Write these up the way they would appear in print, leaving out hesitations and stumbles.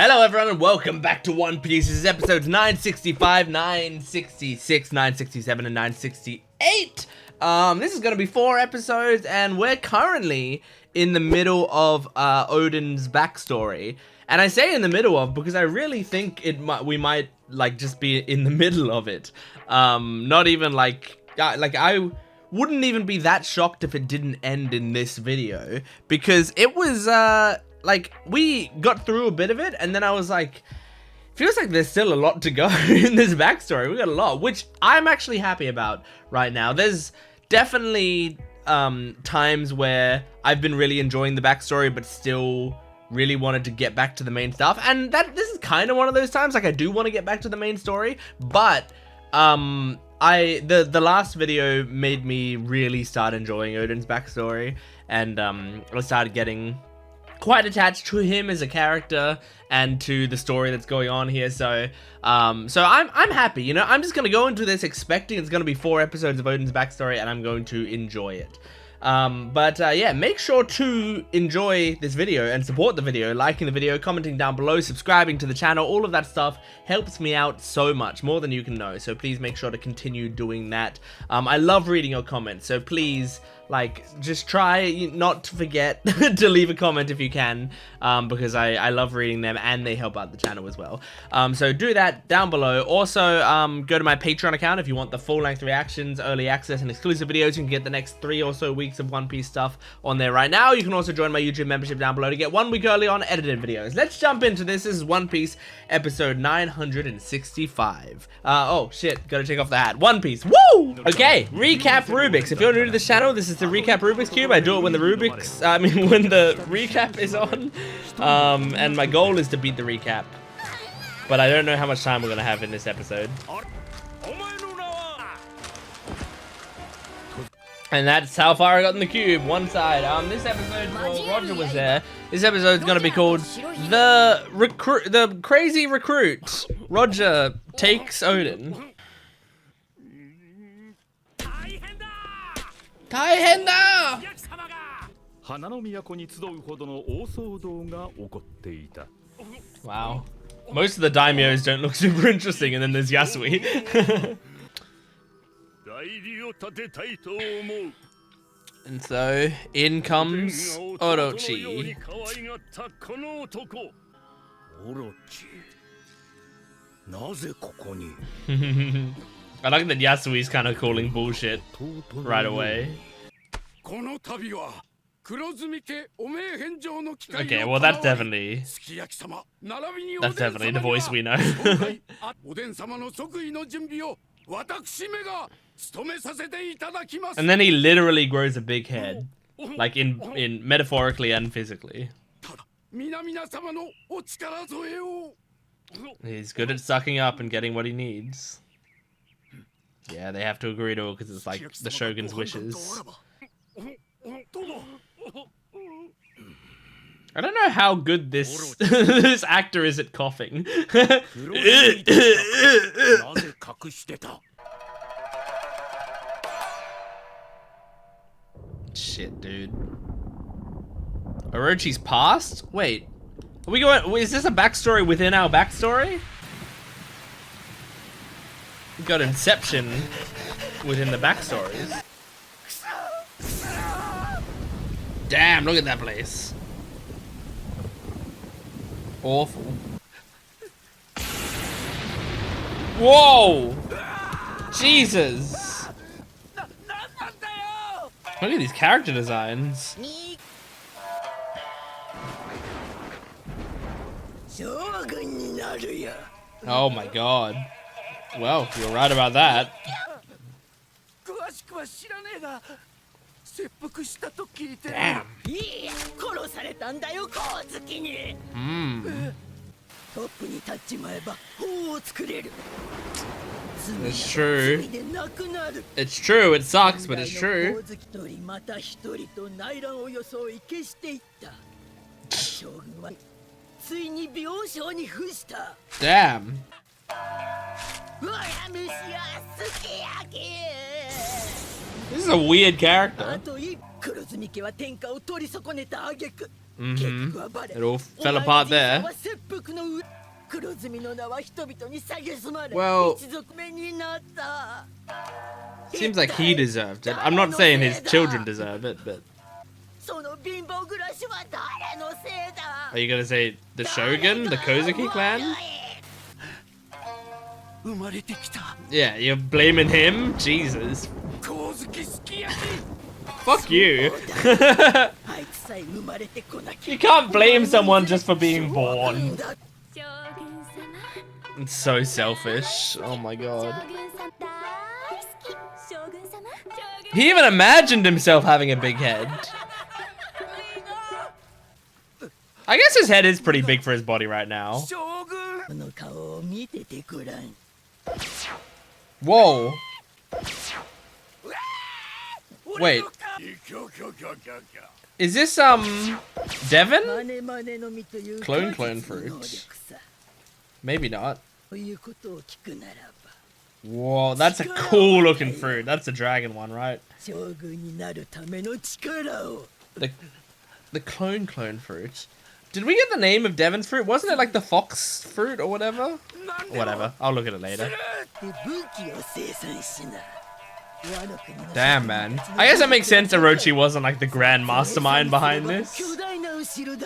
Hello everyone and welcome back to One Piece. This is episodes 965, 966, 967, and 968. This is going to be 4 episodes and we're currently in the middle of Odin's backstory. And I say in the middle of because I really think we might like just be in the middle of it. Not even like I wouldn't even be that shocked if it didn't end in this video because it was like, we got through a bit of it, and then I was like, feels like there's still a lot to go in this backstory. We got a lot, which I'm actually happy about right now. There's definitely times where I've been really enjoying the backstory, but still really wanted to get back to the main stuff. And this is kind of one of those times, like I do want to get back to the main story, but the last video made me really start enjoying Odin's backstory, and I started getting quite attached to him as a character and to the story that's going on here. So I'm happy, you know. I'm just gonna go into this expecting it's gonna be 4 episodes of Odin's backstory, and I'm going to enjoy it. Yeah, make sure to enjoy this video and support the video, liking the video, commenting down below, subscribing to the channel. All of that stuff helps me out so much, more than you can know, so please make sure to continue doing that. I love reading your comments, so please, like, just try not to forget to leave a comment if you can, because I love reading them and they help out the channel as well. So do that down below. Also, go to my Patreon account if you want the full-length reactions, early access, and exclusive videos. You can get the next 3 or so weeks of One Piece stuff on there right now. You can also join my YouTube membership down below to get 1 week early on edited videos. Let's jump into this. This is One Piece episode 965. Oh shit, gotta take off the hat. One Piece, woo! Okay, recap Rubik's. If you're new to this channel, this is the recap Rubik's Cube. I do it when the when the recap is on. And my goal is to beat the recap. But I don't know how much time we're gonna have in this episode. And that's how far I got in the cube, one side. This episode, well, Roger was there. This episode is gonna be called the Crazy Recruit. Roger takes Odin. Taihenda! Wow. Most of the daimyos don't look super interesting, and then there's Yasui. And so, in comes Orochi. I like that Yasui's kind of calling bullshit right away. Okay, well that's definitely the voice we know. And then he literally grows a big head, like in metaphorically and physically. He's good at sucking up and getting what he needs. Yeah, they have to agree to it because it's like the Shogun's wishes. I don't know how good this this actor is at coughing. Shit, dude. Orochi's past? Wait. Are we going? Is this a backstory within our backstory? We got Inception within the backstories. Damn, look at that place. Awful. Whoa! Jesus! Look at these character designs. Oh my god. Well, you're right about that. Damn. It's true. It's true, it sucks, but it's true. Damn. This is a weird character. It all fell apart there. Well, seems like he deserved it. I'm not saying his children deserve it, but... Are you gonna say the Shogun? The Kozuki clan? Yeah, you're blaming him? Jesus. Fuck you. You can't blame someone just for being born. It's so selfish. Oh my god. He even imagined himself having a big head. I guess his head is pretty big for his body right now. Whoa. Wait. Is this, Devon? Clone fruit? Maybe not. Whoa, that's a cool looking fruit. That's the dragon one, right? The clone fruit. Did we get the name of Devon's fruit? Wasn't it like the fox fruit or whatever? Whatever. I'll look at it later. Damn, man. I guess that makes sense Orochi wasn't like the grand mastermind behind this.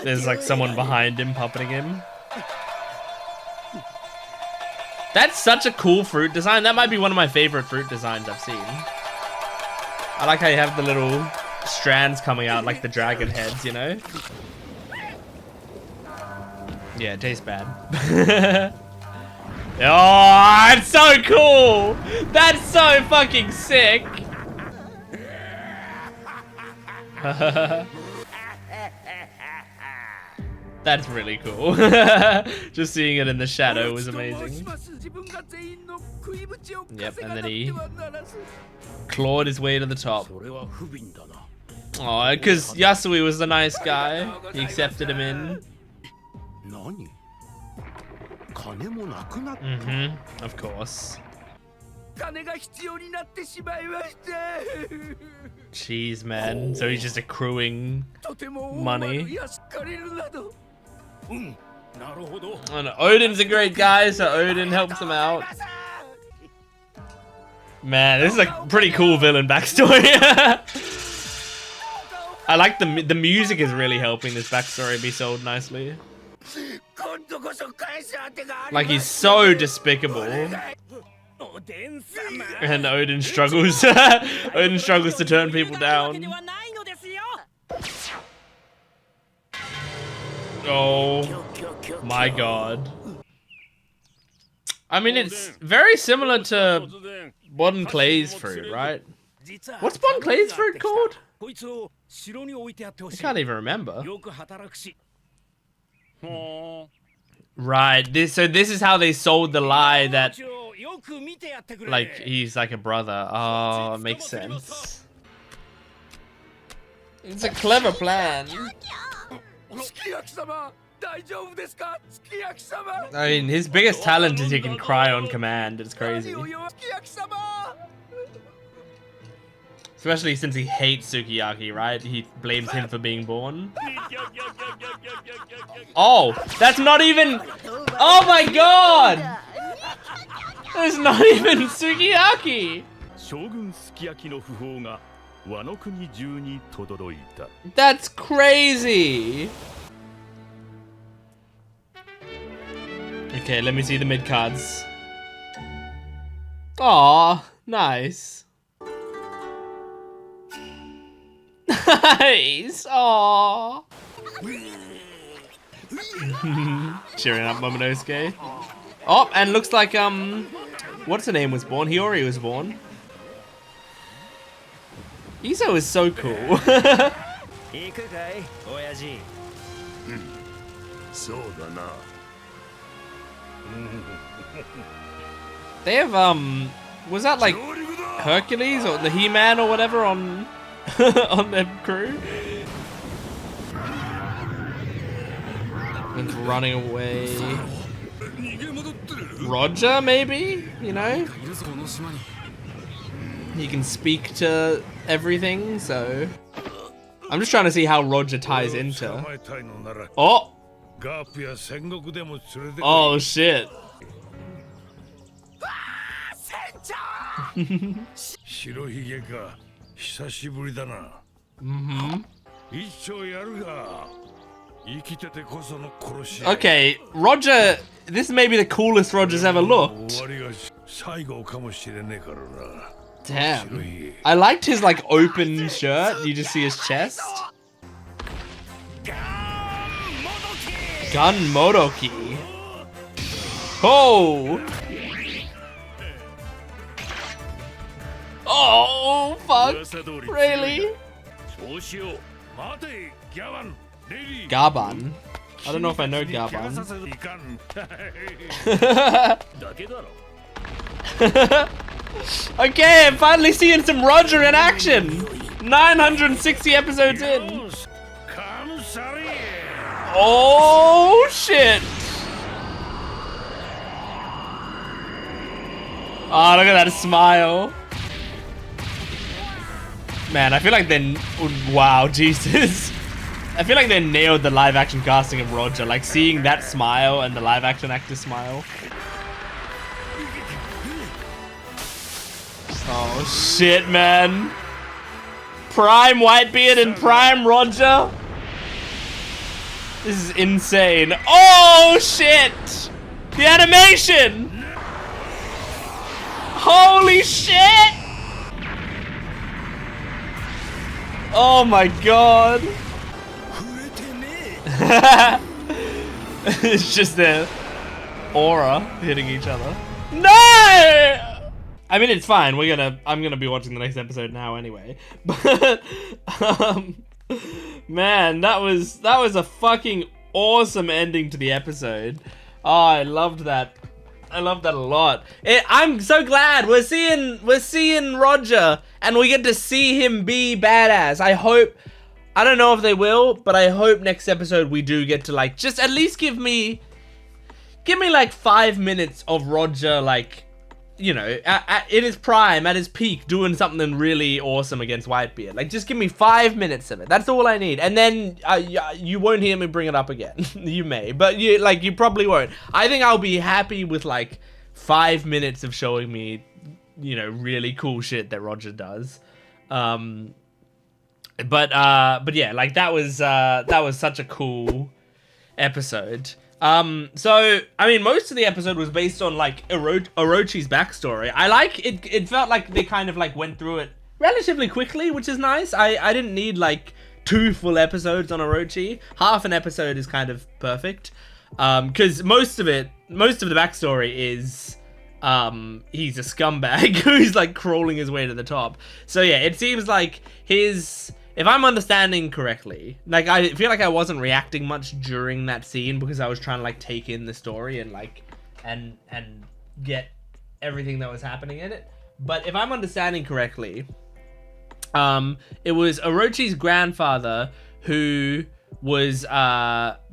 There's like someone behind him puppeting him. That's such a cool fruit design. That might be one of my favorite fruit designs I've seen. I like how you have the little strands coming out like the dragon heads, you know? Yeah, it tastes bad. Oh, it's so cool! That's so fucking sick! That's really cool. Just seeing it in the shadow was amazing. Yep, and then he clawed his way to the top. Oh, because Yasui was the nice guy. He accepted him in. Of course. Jeez, man. So he's just accruing money. And Odin's a great guy, so Odin helps him out. Man, this is a pretty cool villain backstory. I like the music is really helping this backstory be sold nicely. Like he's so despicable. And Odin struggles. Odin struggles to turn people down. Oh my god. I mean, it's very similar to Bon Clay's fruit, right? What's Bon Clay's fruit called? I can't even remember. Right, so this is how they sold the lie that, like, he's like a brother. Oh, it makes sense. It's a clever plan. I mean, his biggest talent is he can cry on command. It's crazy. Especially since he hates Sukiyaki, right? He blames him for being born. Oh, that's not even... Oh my god! There's not even Sukiyaki! That's crazy! Okay, let me see the mid cards. Aw, nice. Nice. Aww. Cheering up Momonosuke. Oh, and looks like what's her name was born? Hiyori was born. Iso is so cool. They have was that like Hercules or the He-Man or whatever on on their crew? And running away. Roger, maybe? You know? He can speak to everything, so... I'm just trying to see how Roger ties into. Oh! Oh shit. Okay, Roger, this may be the coolest Roger's ever looked. Damn. I liked his like open shirt. You just see his chest. Gun Modoki. Oh. Oh fuck. Really? Gaban. I don't know if I know Gaban. Okay, I'm finally seeing some Roger in action. 960 episodes in. Oh shit. Oh, look at that smile. Man, I feel like they... Wow, Jesus. I feel like they nailed the live action casting of Roger. Like seeing that smile and the live action actor smile. Oh shit, man. Prime Whitebeard and Prime Roger. This is insane. Oh shit! The animation! Holy shit! Oh my god. It's just their aura hitting each other. No! I mean, it's fine. I'm gonna be watching the next episode now anyway. But man, that was a fucking awesome ending to the episode. Oh, I loved that. I love that a lot. I'm so glad we're seeing Roger and we get to see him be badass. I don't know if they will, but I hope next episode we do get to like just at least give me like 5 minutes of Roger, like, you know, in his prime, at his peak, doing something really awesome against Whitebeard. Like, just give me 5 minutes of it. That's all I need. And then you won't hear me bring it up again. You may, but you probably won't. I think I'll be happy with like 5 minutes of showing me, you know, really cool shit that Roger does. But yeah, like that was such a cool episode. So, I mean, most of the episode was based on, like, Orochi's backstory. I like, it felt like they kind of, like, went through it relatively quickly, which is nice. I didn't need, like, 2 full episodes on Orochi. Half an episode is kind of perfect. Because most of the backstory is, he's a scumbag who's, like, crawling his way to the top. So, yeah, it seems like if I'm understanding correctly, like, I feel like I wasn't reacting much during that scene because I was trying to, like, take in the story and, like, and get everything that was happening in it. But if I'm understanding correctly, it was Orochi's grandfather who was,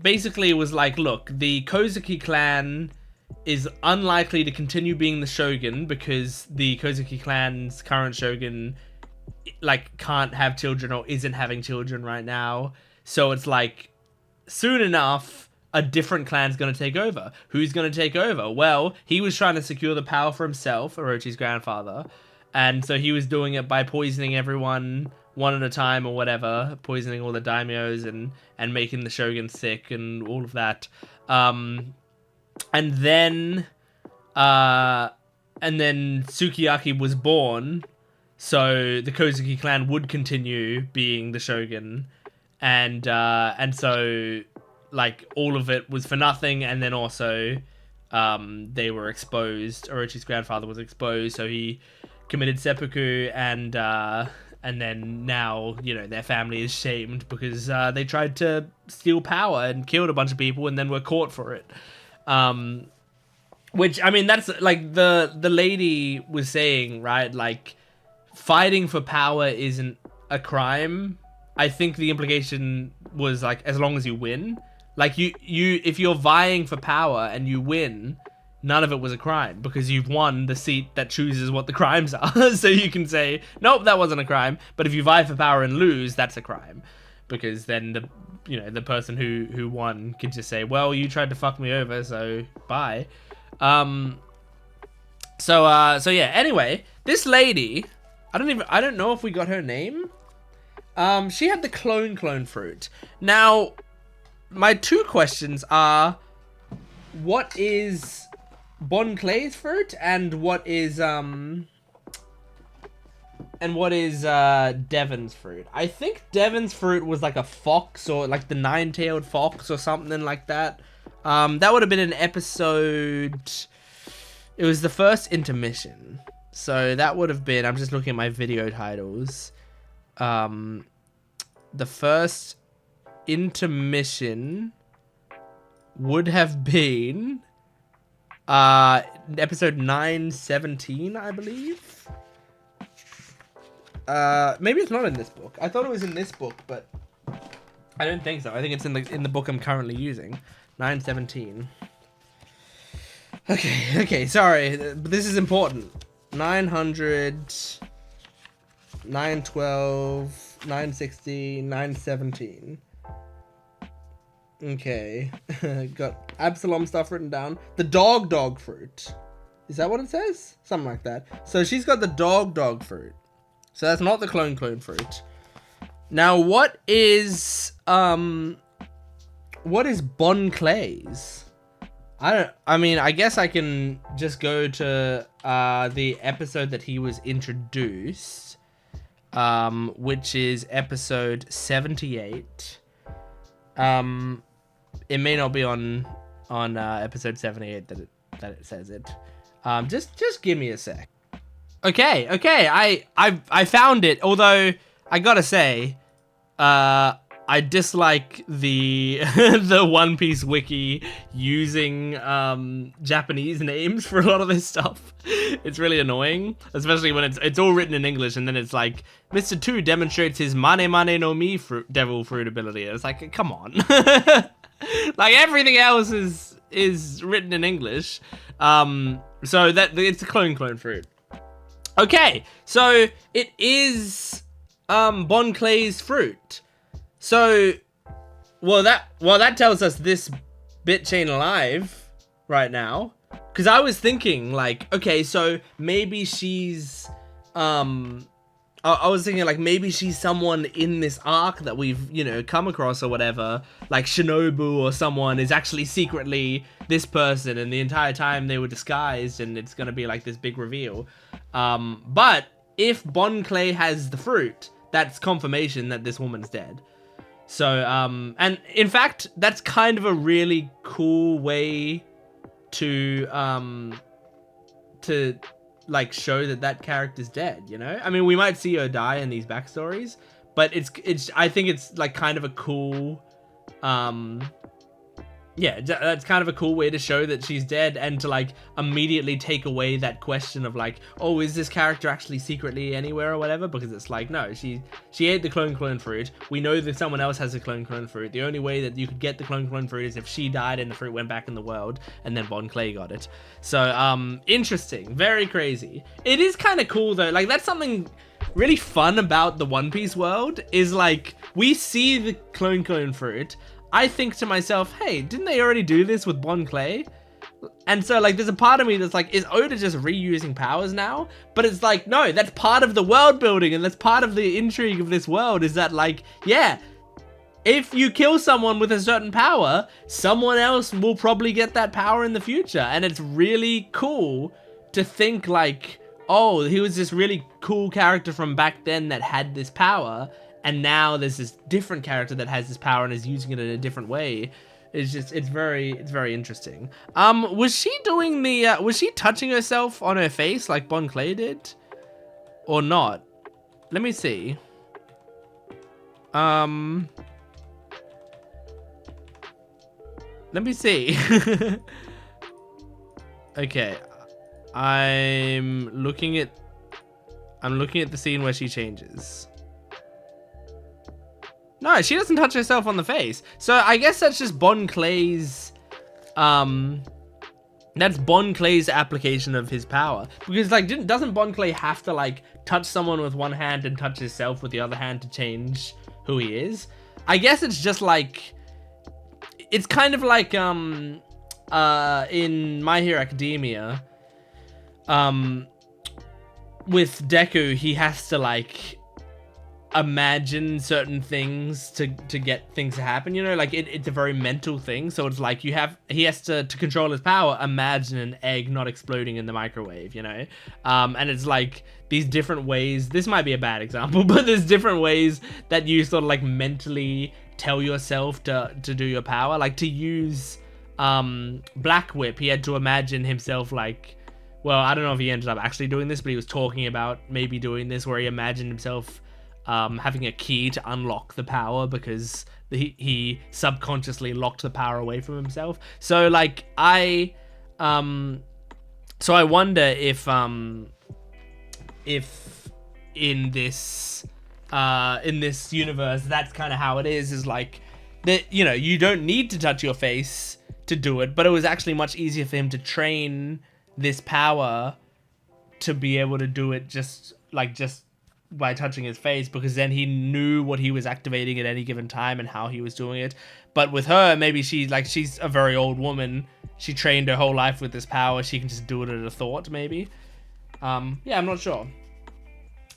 basically was like, look, the Kozuki clan is unlikely to continue being the shogun because the Kozuki clan's current shogun, like, can't have children or isn't having children right now. So it's like, soon enough, a different clan's going to take over. Who's going to take over? Well, he was trying to secure the power for himself, Orochi's grandfather. And so he was doing it by poisoning everyone one at a time or whatever, poisoning all the daimyos and making the shogun sick and all of that. And then Sukiyaki was born. So the Kozuki clan would continue being the shogun, and so, like, all of it was for nothing. And then also, they were exposed. Orochi's grandfather was exposed, so he committed seppuku, and then now, you know, their family is shamed because they tried to steal power and killed a bunch of people, and then were caught for it. Which, I mean, that's like the lady was saying, right? Like, fighting for power isn't a crime. I think the implication was, like, as long as you win. Like, if you're vying for power and you win, none of it was a crime because you've won the seat that chooses what the crimes are. So you can say, nope, that wasn't a crime. But if you vie for power and lose, that's a crime. because then the person who won could just say, well, you tried to fuck me over, so bye. So yeah, anyway, this lady, I don't know if we got her name. She had the clone fruit. Now, my two questions are, what is Bon Clay's fruit, and what is Devon's fruit? I think Devon's fruit was like a fox, or like the nine-tailed fox or something like that. That would have been an episode. It was the first intermission. So that would have been, I'm just looking at my video titles. The first intermission would have been episode 917, I believe. Maybe it's not in this book. I thought it was in this book, but I don't think so. I think it's in the book I'm currently using. 917. Okay, sorry, but this is important. 900, 912, 960, 917. Okay, got Absalom stuff written down. The dog fruit. Is that what it says? Something like that. So she's got the dog fruit. So that's not the clone fruit. Now, what is Bon Clay's? I guess I can just go to the episode that he was introduced, which is episode 78. It may not be on episode 78 that it says it. Just give me a sec. Okay, I found it. Although I gotta say, I dislike the the One Piece wiki using Japanese names for a lot of this stuff. It's really annoying, especially when it's all written in English, and then it's like Mr. 2 demonstrates his Mane no Mi devil fruit ability. It's like, come on. Like everything else is written in English. So that it's a clone fruit. Okay, so it is Bon Clay's fruit. So, well that tells us this bitch ain't alive right now. Cause I was thinking like, okay, so maybe she's I was thinking like maybe she's someone in this arc that we've, come across or whatever. Like Shinobu or someone is actually secretly this person, and the entire time they were disguised, and it's gonna be like this big reveal. But if Bon Clay has the fruit, that's confirmation that this woman's dead. So, and in fact, that's kind of a really cool way to like show that character's dead, I mean, we might see her die in these backstories, but I think it's like kind of a cool, yeah, that's kind of a cool way to show that she's dead, and to like immediately take away that question of like, oh, is this character actually secretly anywhere or whatever? Because it's like, no, she ate the clone fruit. We know that someone else has a clone fruit. The only way that you could get the clone fruit is if she died and the fruit went back in the world, and then Bon Clay got it. So interesting, very crazy. It is kind of cool though. Like that's something really fun about the One Piece world, is like we see the clone fruit. I think to myself, hey, didn't they already do this with Bon Clay? And so, like, there's a part of me that's like, is Oda just reusing powers now? But it's like, no, that's part of the world building, and that's part of the intrigue of this world, is that, like, yeah, if you kill someone with a certain power, someone else will probably get that power in the future. And it's really cool to think, like, oh, he was this really cool character from back then that had this power, and now there's this different character that has this power and is using it in a different way. It's very interesting. Was she doing was she touching herself on her face like Bon Clay did? Or not? Let me see. Let me see. Okay. I'm looking at the scene where she changes. No, she doesn't touch herself on the face. So I guess that's just Bon Clay's, that's Bon Clay's application of his power. Because, like, doesn't Bon Clay have to, like, touch someone with one hand and touch himself with the other hand to change who he is? I guess it's just like, it's kind of like in My Hero Academia, with Deku, he has to like imagine certain things to get things to happen, you know, like it's a very mental thing. So it's like he has to control his power, imagine an egg not exploding in the microwave, you know. And it's like these different ways, this might be a bad example, but there's different ways that you sort of like mentally tell yourself to do your power. Like to use Black Whip, he had to imagine himself like, well, I don't know if he ended up actually doing this, but he was talking about maybe doing this, where he imagined himself having a key to unlock the power, because he subconsciously locked the power away from himself. So like I wonder if in this universe, that's kind of how it is like that, you know, you don't need to touch your face to do it, but it was actually much easier for him to train this power to be able to do it just by touching his face, because then he knew what he was activating at any given time and how he was doing it. But with her, maybe she's a very old woman. She trained her whole life with this power. She can just do it at a thought, maybe. Yeah, I'm not sure.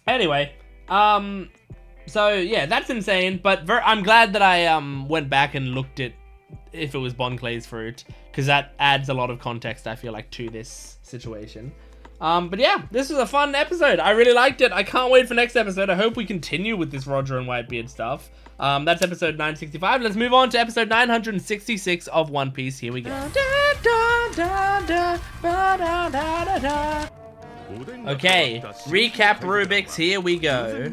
Anyway, so yeah, that's insane. But I'm glad that I went back and looked at if it was Bon Clay's fruit, because that adds a lot of context, I feel like, to this situation. But yeah, this was a fun episode. I really liked it. I can't wait for next episode. I hope we continue with this Roger and Whitebeard stuff. That's episode 965. Let's move on to episode 966 of One Piece. Here we go. Okay, recap Rubik's. Here we go.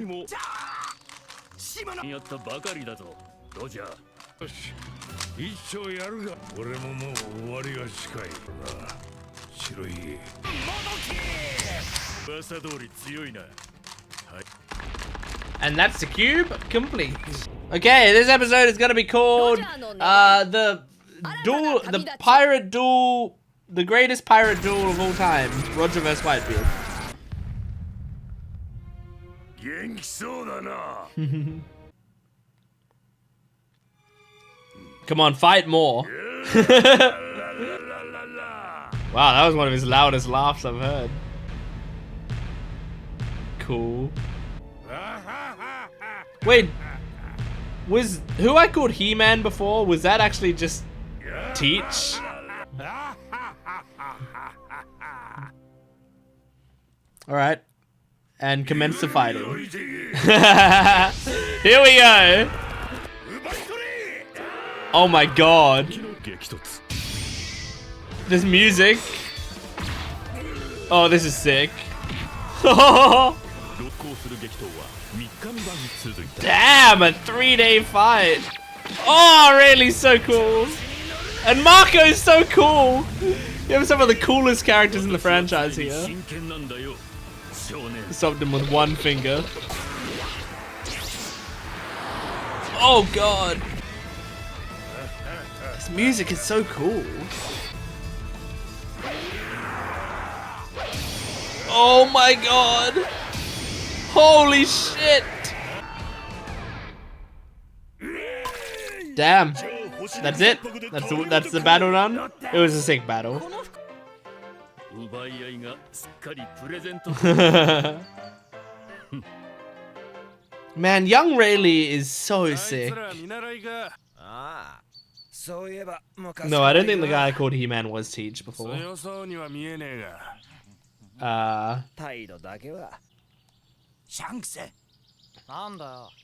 And that's the cube complete. Okay, this episode is gonna be called the pirate duel, the greatest pirate duel of all time, Roger vs. Whitebeard. Come on, fight more. Wow, that was one of his loudest laughs I've heard. Cool. Wait, was who I called He-Man before, was that actually just Teach? Alright. And commence the fighting. Here we go. Oh my god. This music. Oh, this is sick. Damn, a 3-day fight. Oh, really so cool. And Marco's so cool. You have some of the coolest characters in the franchise here. Stopped him with one finger. Oh god. This music is so cool. Oh my god. Holy shit. Damn. That's it. That's the battle done. It was a sick battle. Man, young Rayleigh is so sick. No, I don't think the guy called He-Man was Teach before.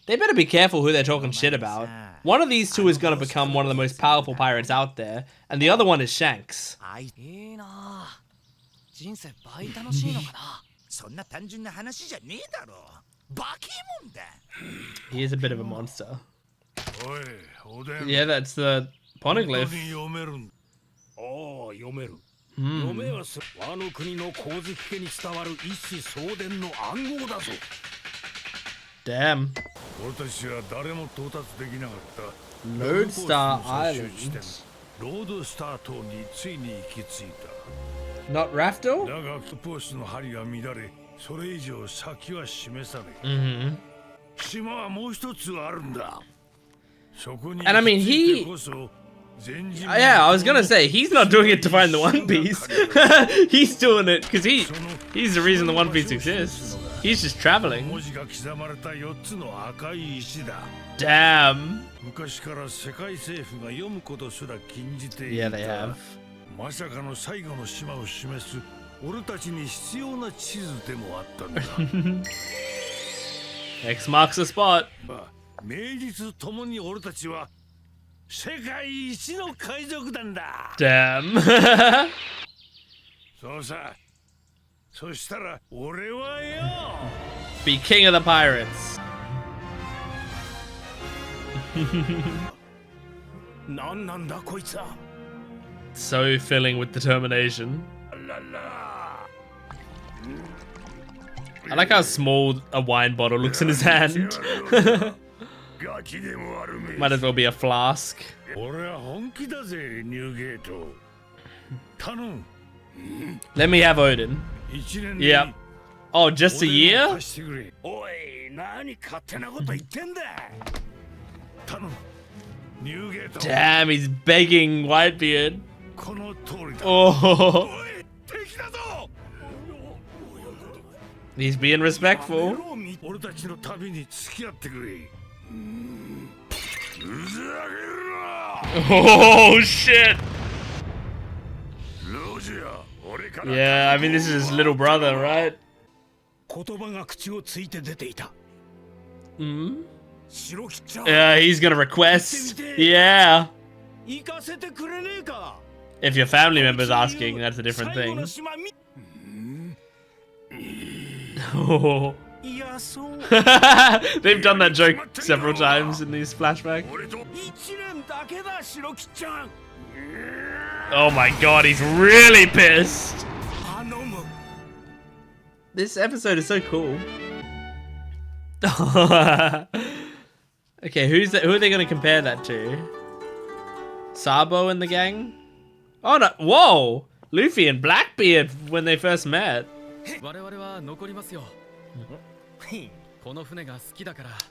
They better be careful who they're talking shit about. One of these two is gonna become one of the most powerful pirates out there, and the other one is Shanks. He is a bit of a monster. Yeah, that's the poneglyph. Damn. Lodestar Island. Not Raftel? And I mean, yeah, I was gonna say, he's not doing it to find the One Piece. He's doing it because he's the reason the One Piece exists. He's just traveling. Damn. Yeah, they have. X marks the spot. Damn. Be king of the pirates. So filling with determination. I like how small a wine bottle looks in his hand. Might as well be a flask. Let me have Odin. Yep. Oh, just a year? Damn, he's begging Whitebeard. Oh. He's being respectful. Oh shit! Yeah, I mean this is his little brother, right? Hmm? Yeah, he's gonna request. Yeah. If your family member's asking, that's a different thing. Oh. They've done that joke several times in these flashbacks. Oh my god, he's really pissed. This episode is so cool. Okay, who are they going to compare that to? Sabo and the gang? Oh no, whoa! Luffy and Blackbeard when they first met.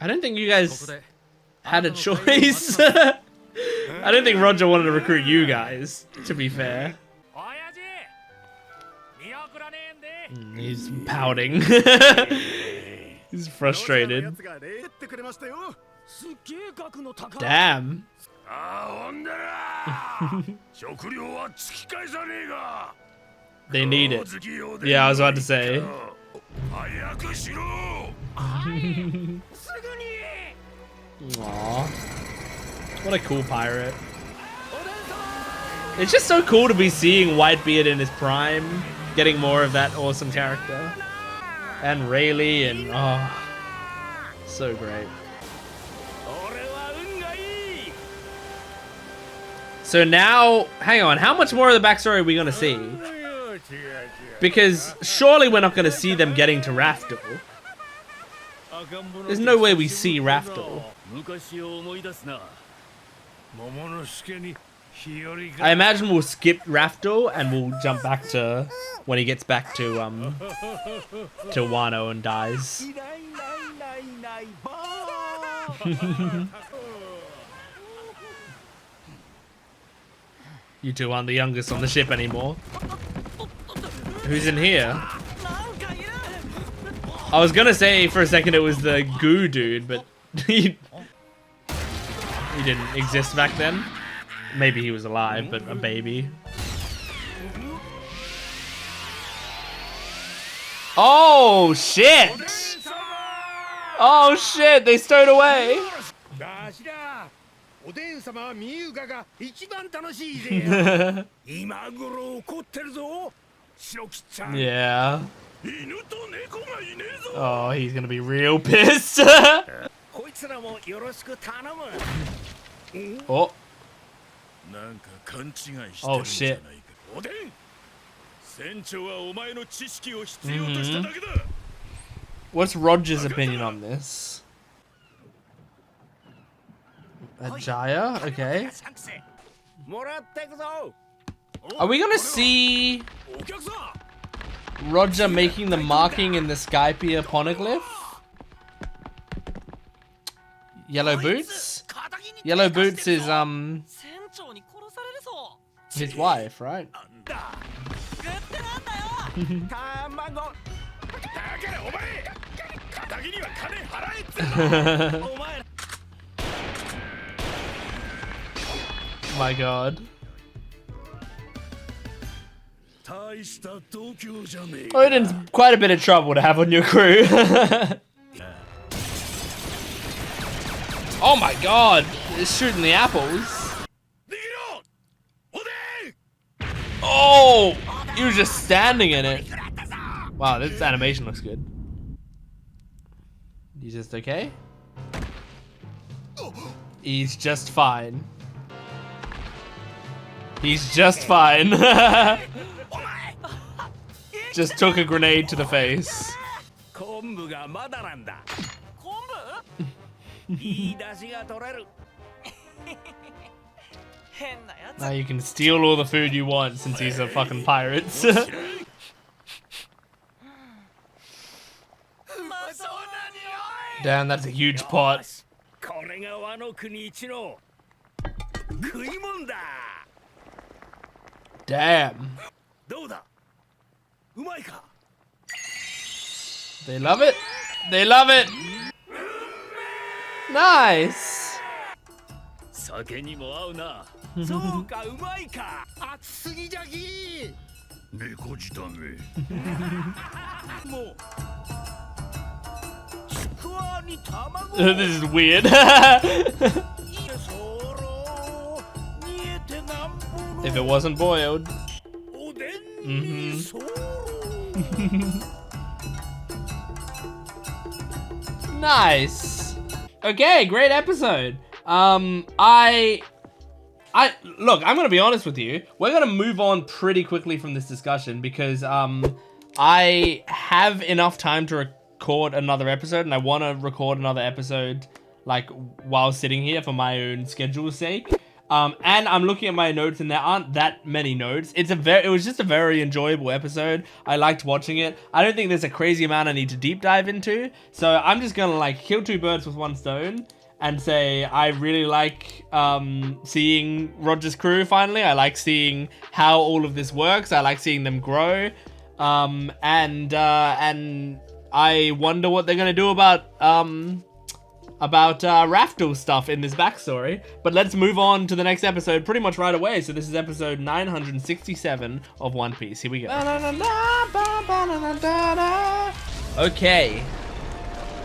I don't think you guys had a choice. I don't think Roger wanted to recruit you guys, to be fair. He's pouting. He's frustrated. Damn. They need it. Yeah, I was about to say. Aww. What a cool pirate. It's just so cool to be seeing Whitebeard in his prime, getting more of that awesome character. And Rayleigh and oh, so great. So now, hang on, how much more of the backstory are we gonna see? Because surely we're not gonna see them getting to Raftel. There's no way we see Raftel. I imagine we'll skip Raftel and we'll jump back to when he gets back to Wano and dies. You two aren't the youngest on the ship anymore. Who's in here? I was gonna say for a second it was the goo dude, but he didn't exist back then. Maybe he was alive, but a baby. Oh shit! Oh shit, they stowed away! Yeah. Oh, he's gonna be real pissed. Oh. Oh shit. What's Roger's opinion on this? Ajaya? Okay. Are we gonna see Roger making the marking in the Skypiea poneglyph? Yellow boots? Yellow Boots is his wife, right? My god. Odin's quite a bit of trouble to have on your crew. Oh my god, it's shooting the apples. Oh, he was just standing in it. Wow, this animation looks good. He's just okay? He's just fine. He's just fine. Just took a grenade to the face. Now you can steal all the food you want since he's a fucking pirate. Damn, that's a huge pot. Damn. They love it. They love it. Nice. This is weird. If it wasn't boiled. Nice. Okay, great episode. Look, I'm gonna be honest with you. We're gonna move on pretty quickly from this discussion because I have enough time to record another episode, and I want to record another episode like while sitting here for my own schedule's sake. And I'm looking at my notes, and there aren't that many notes. It was just a very enjoyable episode. I liked watching it. I don't think there's a crazy amount I need to deep dive into, so I'm just gonna like kill two birds with one stone and say I really like seeing Roger's crew finally. I like seeing how all of this works. I like seeing them grow, and I wonder what they're gonna do about Raftel stuff in this backstory. But let's move on to the next episode pretty much right away. So this is episode 967 of One Piece. Here we go. Okay.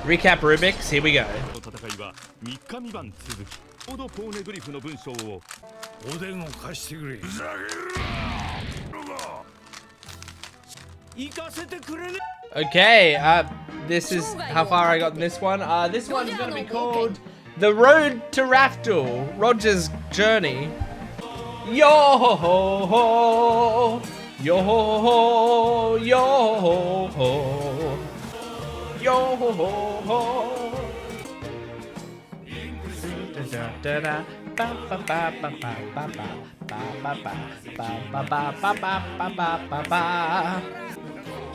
Recap Rubik's. Here we go. Okay, this is how far I got in this one. This one's gonna be called The Road to Raftel, Roger's Journey. Yo ho ho ho, yo ho ho, yo ho ho, yo ho ho ho.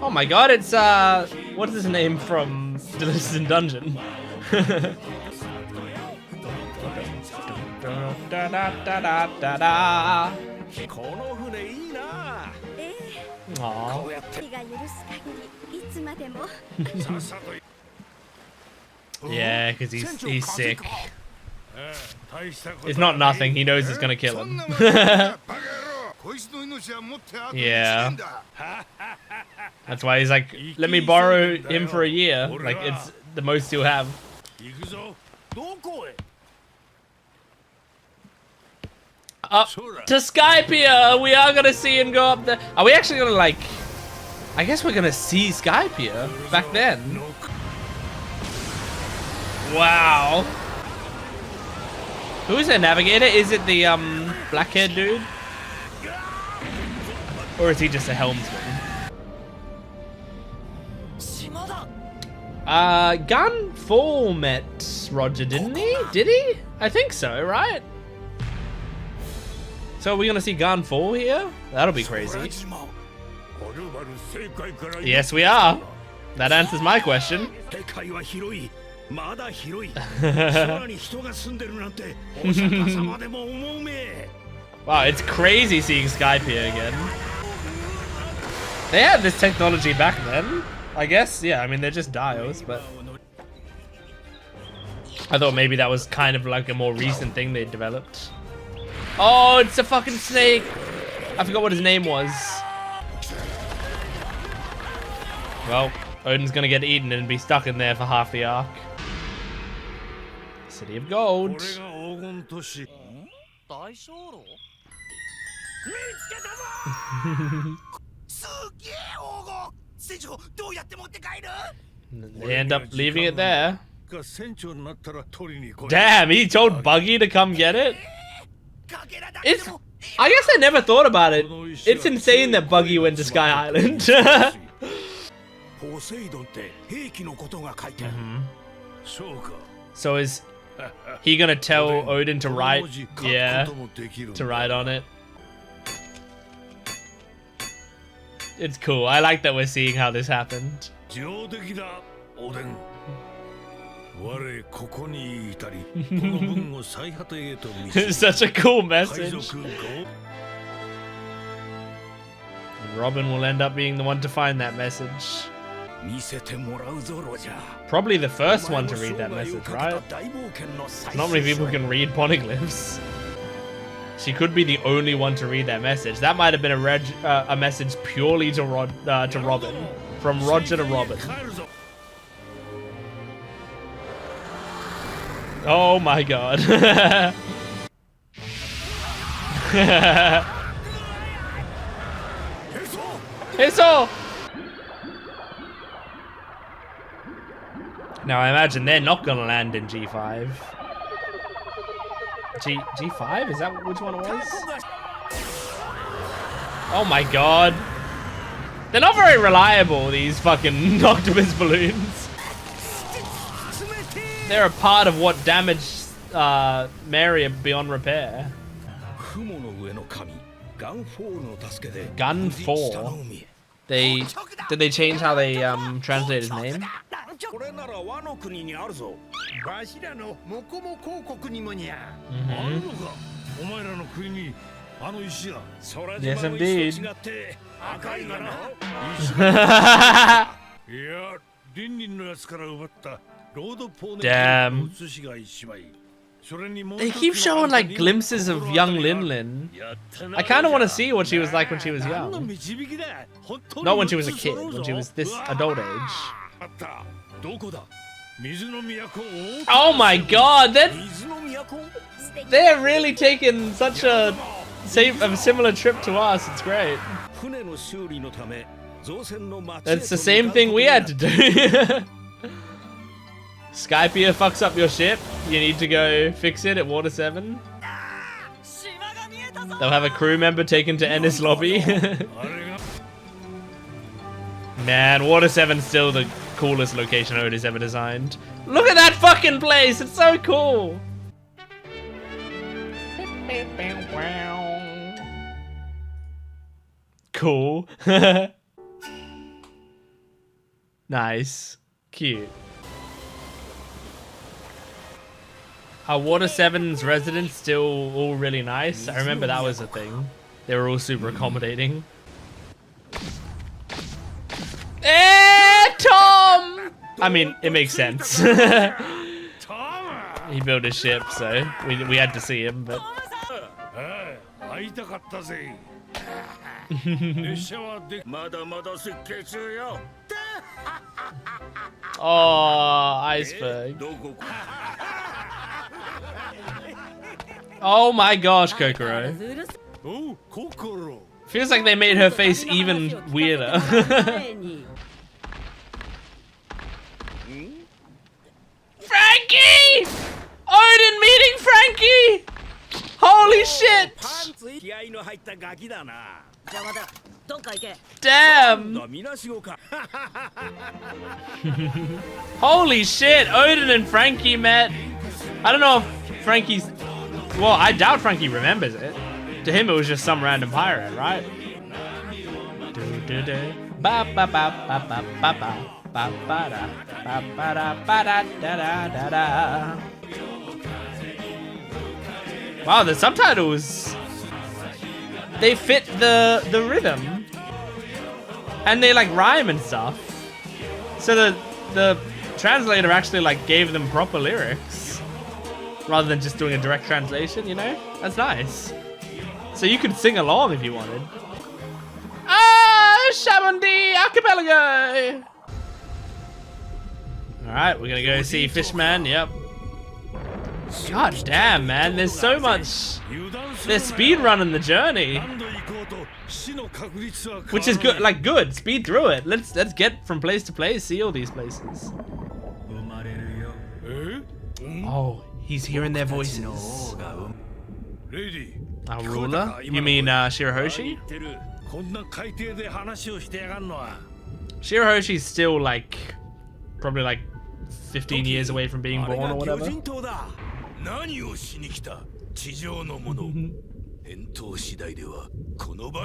Oh my god, it's what is his name from Delicious in Dungeon? Aww. Yeah, because he's sick. It's not nothing, he knows it's gonna kill him. Yeah. That's why he's like, let me borrow him for a year. Like, it's the most he'll have. Up to Skypiea! We are gonna see him go up there. Are we actually gonna, like... I guess we're gonna see Skypiea back then. Wow. Who is their navigator? Is it the, black-haired dude? Or is he just a helmsman? Gun 4 met Roger, didn't he? Did he? I think so, right? So are we gonna see Gun 4 here? That'll be crazy. Yes, we are. That answers my question. Wow, it's crazy seeing Skype here again. They had this technology back then, I guess. Yeah, I mean, they're just dials, but I thought maybe that was kind of like a more recent thing they developed. Oh, it's a fucking snake. I forgot what his name was. Well, Odin's gonna get eaten and be stuck in there for half the arc. City of Gold. They end up leaving it there. Damn, he told Buggy to come get it? I guess I never thought about it. It's insane that Buggy went to Sky Island. So is he gonna tell Odin to ride? Yeah, to ride on it. It's cool. I like that we're seeing how this happened. It's such a cool message. Robin will end up being the one to find that message. Probably the first one to read that message, right? Not many people can read poneglyphs. She could be the only one to read that message. That might have been a message purely to Robin. From Roger to Robin. Oh my god. Hisso! Now I imagine they're not gonna land in G5. G5? Is that which one it was? Oh my god. They're not very reliable, these fucking octopus balloons. They're a part of what damaged Mary beyond repair. Gun 4. Did they change how they translate his name? Yes, indeed. Damn. They keep showing like glimpses of young Lin Lin. I kind of want to see what she was like when she was young. Not when she was a kid, when she was this adult age. Oh my god, they're really taking such a similar trip to us. It's great. That's the same thing we had to do. Skypiea fucks up your ship. You need to go fix it at Water 7. They'll have a crew member taken to Ennis Lobby. Man, Water 7's still the coolest location Oda's ever designed. Look at that fucking place! It's so cool! Cool. Nice. Cute. Are Water 7's residents still all really nice? I remember that was a thing. They were all super accommodating. Tom! I mean, it makes sense. He built his ship, so we had to see him, but... Oh, iceberg. Oh my gosh, Kokoro. Feels like they made her face even weirder. Frankie! Odin meeting Frankie! Holy shit! Damn! Holy shit! Odin and Frankie met. I don't know if Frankie's... Well, I doubt Frankie remembers it. To him, it was just some random pirate, right? Ba ba ba ba ba ba ba ba ba da ba ba da ba da da da da. Wow, the subtitles, they fit the rhythm, and they like rhyme and stuff. So the translator actually like gave them proper lyrics rather than just doing a direct translation. You know, that's nice. So you could sing along if you wanted. Ah, Shabondi Archipelago. All right, we're gonna go see Fishman. Yep. God damn, man, there's so much. They're speed running the journey, which is good. Like good, speed through it. Let's get from place to place, see all these places. Oh, he's hearing their voices. Our ruler? You mean Shirahoshi? Shirahoshi's still like probably like 15 years away from being born or whatever.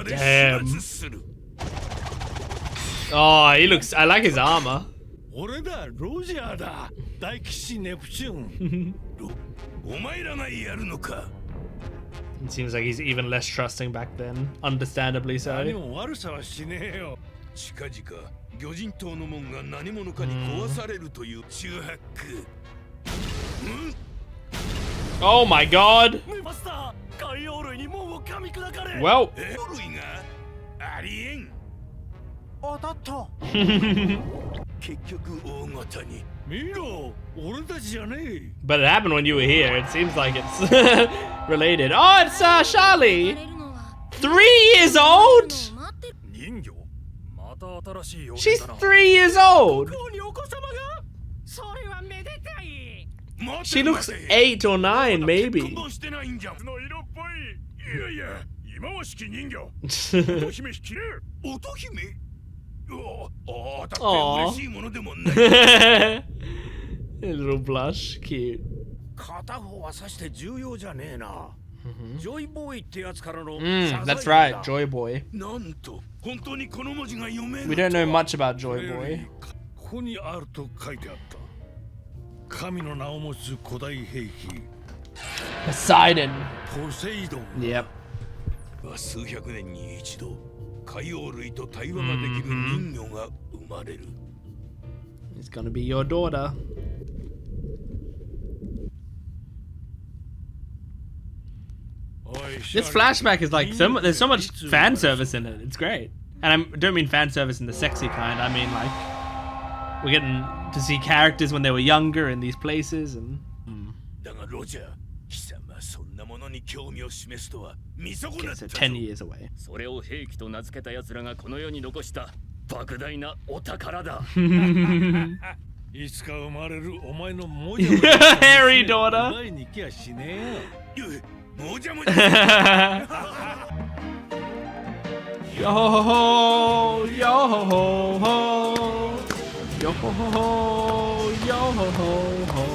Damn. Oh, he looks. I like his armor. It seems like he's even less trusting back then. Understandably so. Oh my god! Well. But it happened when you were here. It seems like it's related. Oh, it's Charlie! 3 years old? She's 3 years old! She looks 8 or 9, maybe. Aww. A little blush, cute. That's right, Joy Boy. We don't know much about Joy Boy. Poseidon. Yep. It's gonna be your daughter. This flashback is like there's so much fan service in it. It's great, and I don't mean fan service in the sexy kind. I mean like we're getting to see characters when they were younger in these places and. Okay, so 10 years away. Hairy daughter. Yo ho ho, yo ho ho ho, yo ho ho ho, yo ho ho ho.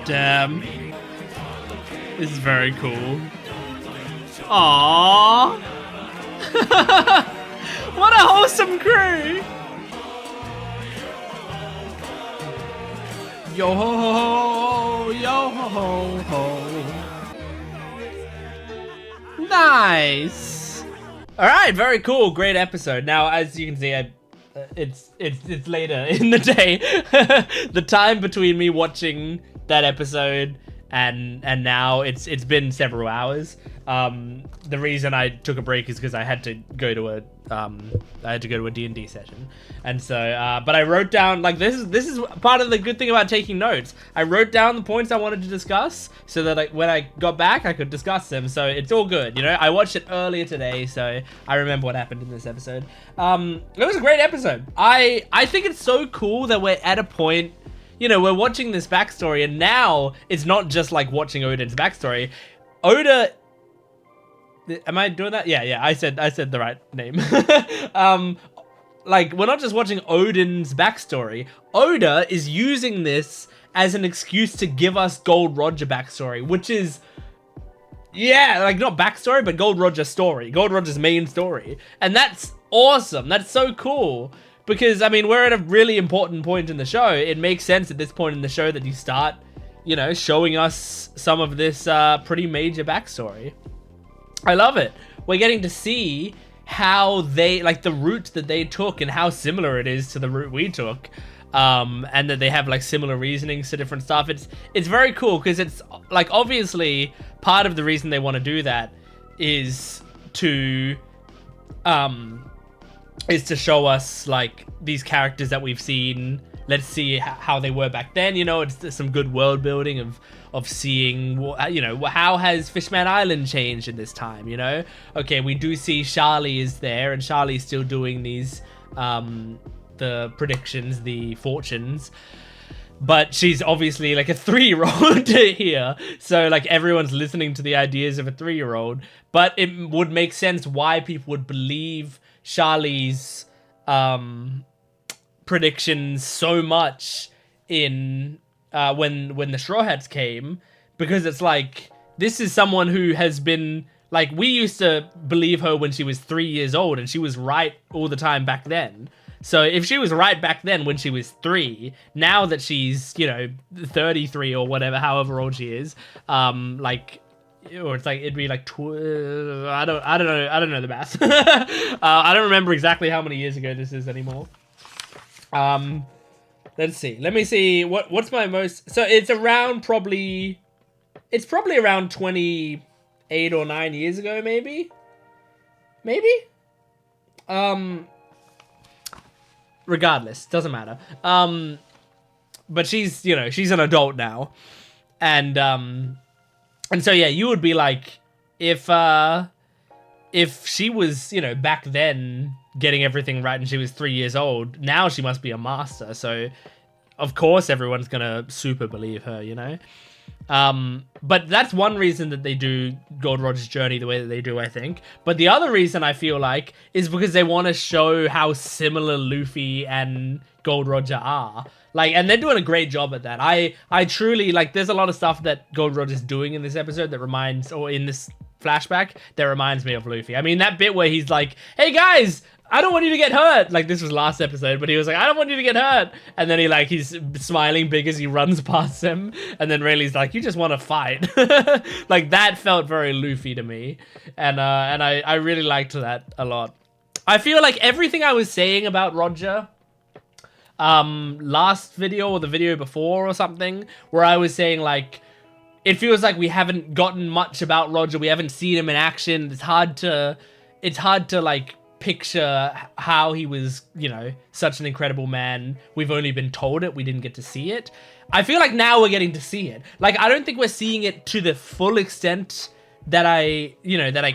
Damn. This is very cool. Aww. What a wholesome crew. Yo ho ho ho, yo ho ho ho. Nice. All right, very cool. Great episode. Now, as you can see, it's later in the day. The time between me watching that episode and now it's been several hours. The reason I took a break is because I had to go to a D&D session, and so but I wrote down, like, this is part of the good thing about taking notes. I wrote down the points I wanted to discuss so that when I got back I could discuss them. So it's all good, you know. I watched it earlier today, so I remember what happened in this episode. It was a great episode. I think it's so cool that we're at a point, you know, we're watching this backstory, and now it's not just like watching Odin's backstory. Oda, am I doing that? Yeah, I said the right name. Like, we're not just watching Odin's backstory. Oda is using this as an excuse to give us Gold Roger backstory, which is Yeah, like not backstory, but Gold Roger's story. Gold Roger's main story. And that's awesome. That's so cool. Because, I mean, we're at a really important point in the show. It makes sense at this point in the show that you start, you know, showing us some of this pretty major backstory. I love it. We're getting to see how they, like, the route that they took and how similar it is to the route we took. And that they have, like, similar reasonings to different stuff. It's very cool because it's, like, obviously part of the reason they want to do that is to show us, like, these characters that we've seen. Let's see how they were back then, you know. It's some good world building of seeing, you know, how has Fishman Island changed in this time, you know. Okay, we do see Charlie is there, and Charlie's still doing these the predictions, the fortunes, but she's obviously like a 3-year-old here, so like everyone's listening to the ideas of a 3-year-old. But it would make sense why people would believe Charlie's predictions so much in when the Straw Hats came, because it's like, this is someone who has been, like, we used to believe her when she was 3 years old, and she was right all the time back then. So if she was right back then when she was 3, now that she's, you know, 33 or whatever, however old she is, like, or it's like, it'd be like, I don't know the math. I don't remember exactly how many years ago this is anymore. Let's see. Let me see. What's my most, so it's probably around 28 or 9 years ago, maybe? Regardless, doesn't matter. But she's, you know, she's an adult now. And so yeah, you would be like, if she was, you know, back then getting everything right and she was 3 years old, now she must be a master. So of course everyone's gonna super believe her, you know. But that's one reason that they do Gold Roger's journey the way that they do, I think. But the other reason, I feel like, is because they want to show how similar Luffy and Gold Roger are. Like, and they're doing a great job at that. I truly, like, there's a lot of stuff that Gold Roger's doing in this episode that reminds, or in this flashback, that reminds me of Luffy. I mean, that bit where he's like, hey guys, I don't want you to get hurt. Like, this was last episode, but he was like, I don't want you to get hurt. And then he's smiling big as he runs past them. And then Rayleigh's like, you just want to fight. Like, that felt very Luffy to me. And I really liked that a lot. I feel like everything I was saying about Roger, last video or the video before or something, where I was saying, like, it feels like we haven't gotten much about Roger. We haven't seen him in action. It's hard to like, picture how he was, you know, such an incredible man. We've only been told it, we didn't get to see it. I feel like now we're getting to see it. Like, I don't think we're seeing it to the full extent that I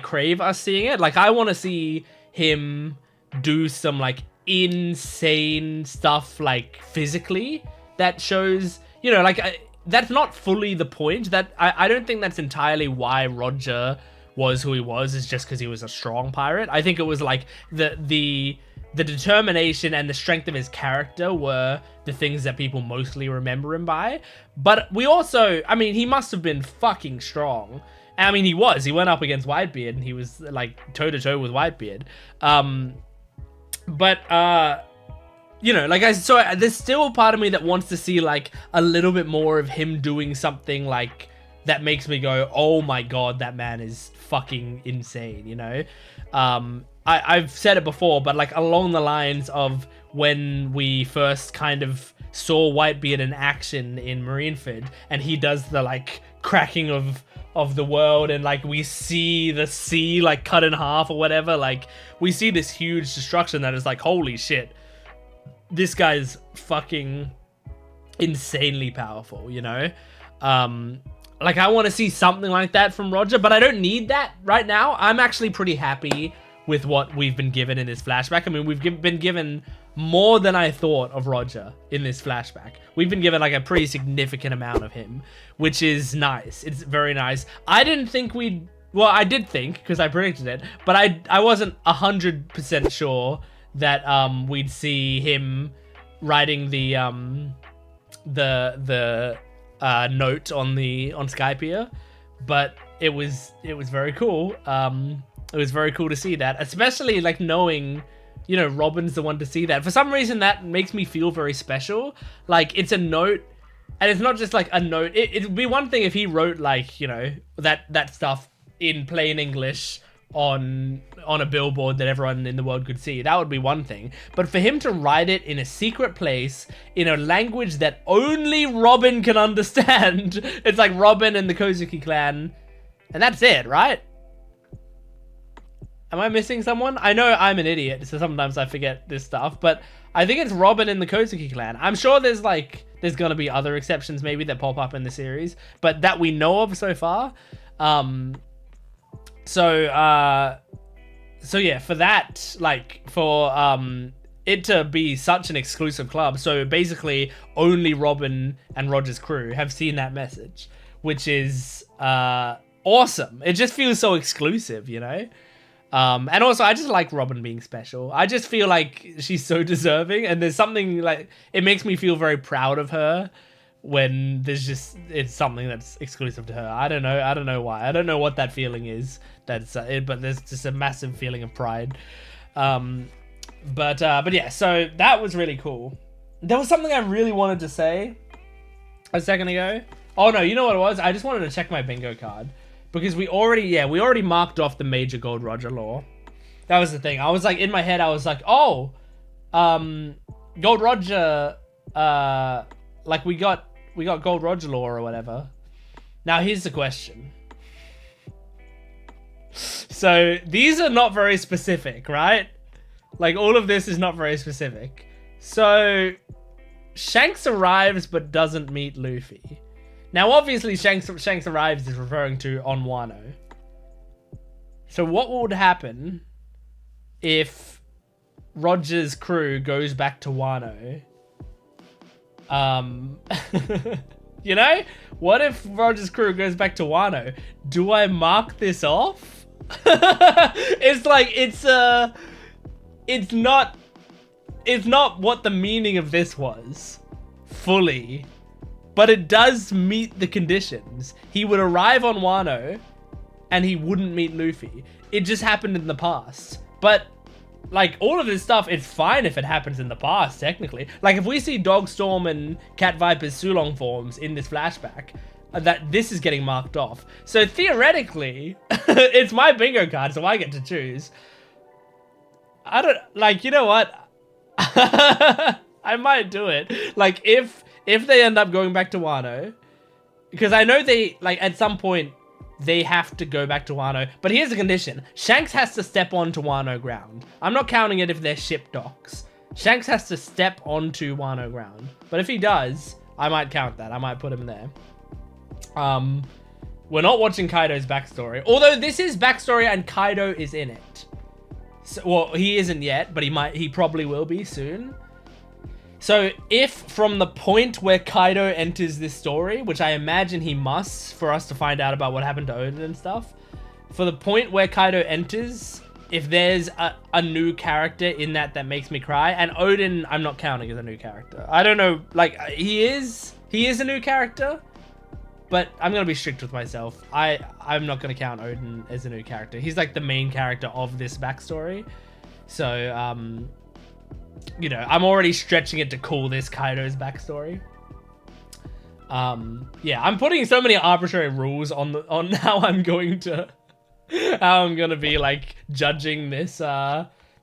crave us seeing it. Like, I want to see him do some, like, insane stuff, like, physically, that shows, you know, like, that's not fully the point. That I don't think that's entirely why Roger was who he was, is just because he was a strong pirate. I think it was like the determination and the strength of his character were the things that people mostly remember him by. But we also, I mean, he must have been fucking strong. I mean, he went up against Whitebeard and he was like toe to toe with Whitebeard. You know, like, so there's still a part of me that wants to see like a little bit more of him doing something like that makes me go, oh my god, that man is fucking insane, you know? I've said it before, but like along the lines of when we first kind of saw Whitebeard in action in Marineford, and he does the like cracking of the world, and like we see the sea like cut in half or whatever, like we see this huge destruction that is like, holy shit, this guy's fucking insanely powerful, you know? Like, I want to see something like that from Roger, but I don't need that right now. I'm actually pretty happy with what we've been given in this flashback. I mean, we've been given more than I thought of Roger in this flashback. We've been given, like, a pretty significant amount of him, which is nice. It's very nice. I didn't think well, I did think, because I predicted it, but I wasn't 100% sure that we'd see him writing the note on Skype here, but it was very cool. It was very cool to see that, especially like knowing, you know, Robin's the one to see that. For some reason, that makes me feel very special. Like, it's a note, and it's not just like a note. It'd be one thing if he wrote, like, you know, that stuff in plain English on a billboard that everyone in the world could see. That would be one thing. But for him to write it in a secret place, in a language that only Robin can understand, it's like Robin and the Kozuki clan, and that's it, right? Am I missing someone? I know I'm an idiot, so sometimes I forget this stuff, but I think it's Robin and the Kozuki clan. I'm sure there's gonna be other exceptions maybe that pop up in the series, but that we know of so far. So yeah, for that, like, for it to be such an exclusive club, so basically only Robin and Roger's crew have seen that message, which is awesome. It just feels so exclusive, you know? And also, I just like Robin being special. I just feel like she's so deserving, and there's something, like, it makes me feel very proud of her when it's something that's exclusive to her. I don't know why. I don't know what that feeling is. That's it, but there's just a massive feeling of pride. But yeah, so that was really cool. There was something I really wanted to say a second ago. Oh no, you know what it was? I just wanted to check my bingo card. Because we already marked off the major Gold Roger lore. That was the thing. I was like, in my head, I was like, oh, Gold Roger, like we got Gold Roger lore or whatever. Now here's the question. So these are not very specific, right? Like, all of this is not very specific. So Shanks arrives but doesn't meet Luffy. Now, obviously, Shanks arrives is referring to on Wano. So what would happen if Roger's crew goes back to Wano? You know? What if Roger's crew goes back to Wano? Do I mark this off? It's like, it's not what the meaning of this was. Fully. But it does meet the conditions. He would arrive on Wano, and he wouldn't meet Luffy. It just happened in the past. But, like, all of this stuff, it's fine if it happens in the past, technically. Like, if we see Dogstorm and Cat Viper's Sulong forms in this flashback, that this is getting marked off. So, theoretically, it's my bingo card, so I get to choose. I don't, like, you know what? I might do it. Like, if they end up going back to Wano, because I know they, like, at some point, they have to go back to Wano. But here's the condition. Shanks has to step onto Wano ground. I'm not counting it if they're ship docks. Shanks has to step onto Wano ground. But if he does, I might count that. I might put him there. We're not watching Kaido's backstory. Although this is backstory and Kaido is in it. So, well, he isn't yet, but he probably will be soon. So if from the point where Kaido enters this story, which I imagine he must for us to find out about what happened to Odin and stuff, for the point where Kaido enters, if there's a new character in that makes me cry, and Odin I'm not counting as a new character. I don't know, like, he is a new character, but I'm gonna be strict with myself. I'm not gonna count Odin as a new character. He's like the main character of this backstory. So you know, I'm already stretching it to call this Kaido's backstory. Yeah, I'm putting so many arbitrary rules on how I'm gonna be like judging this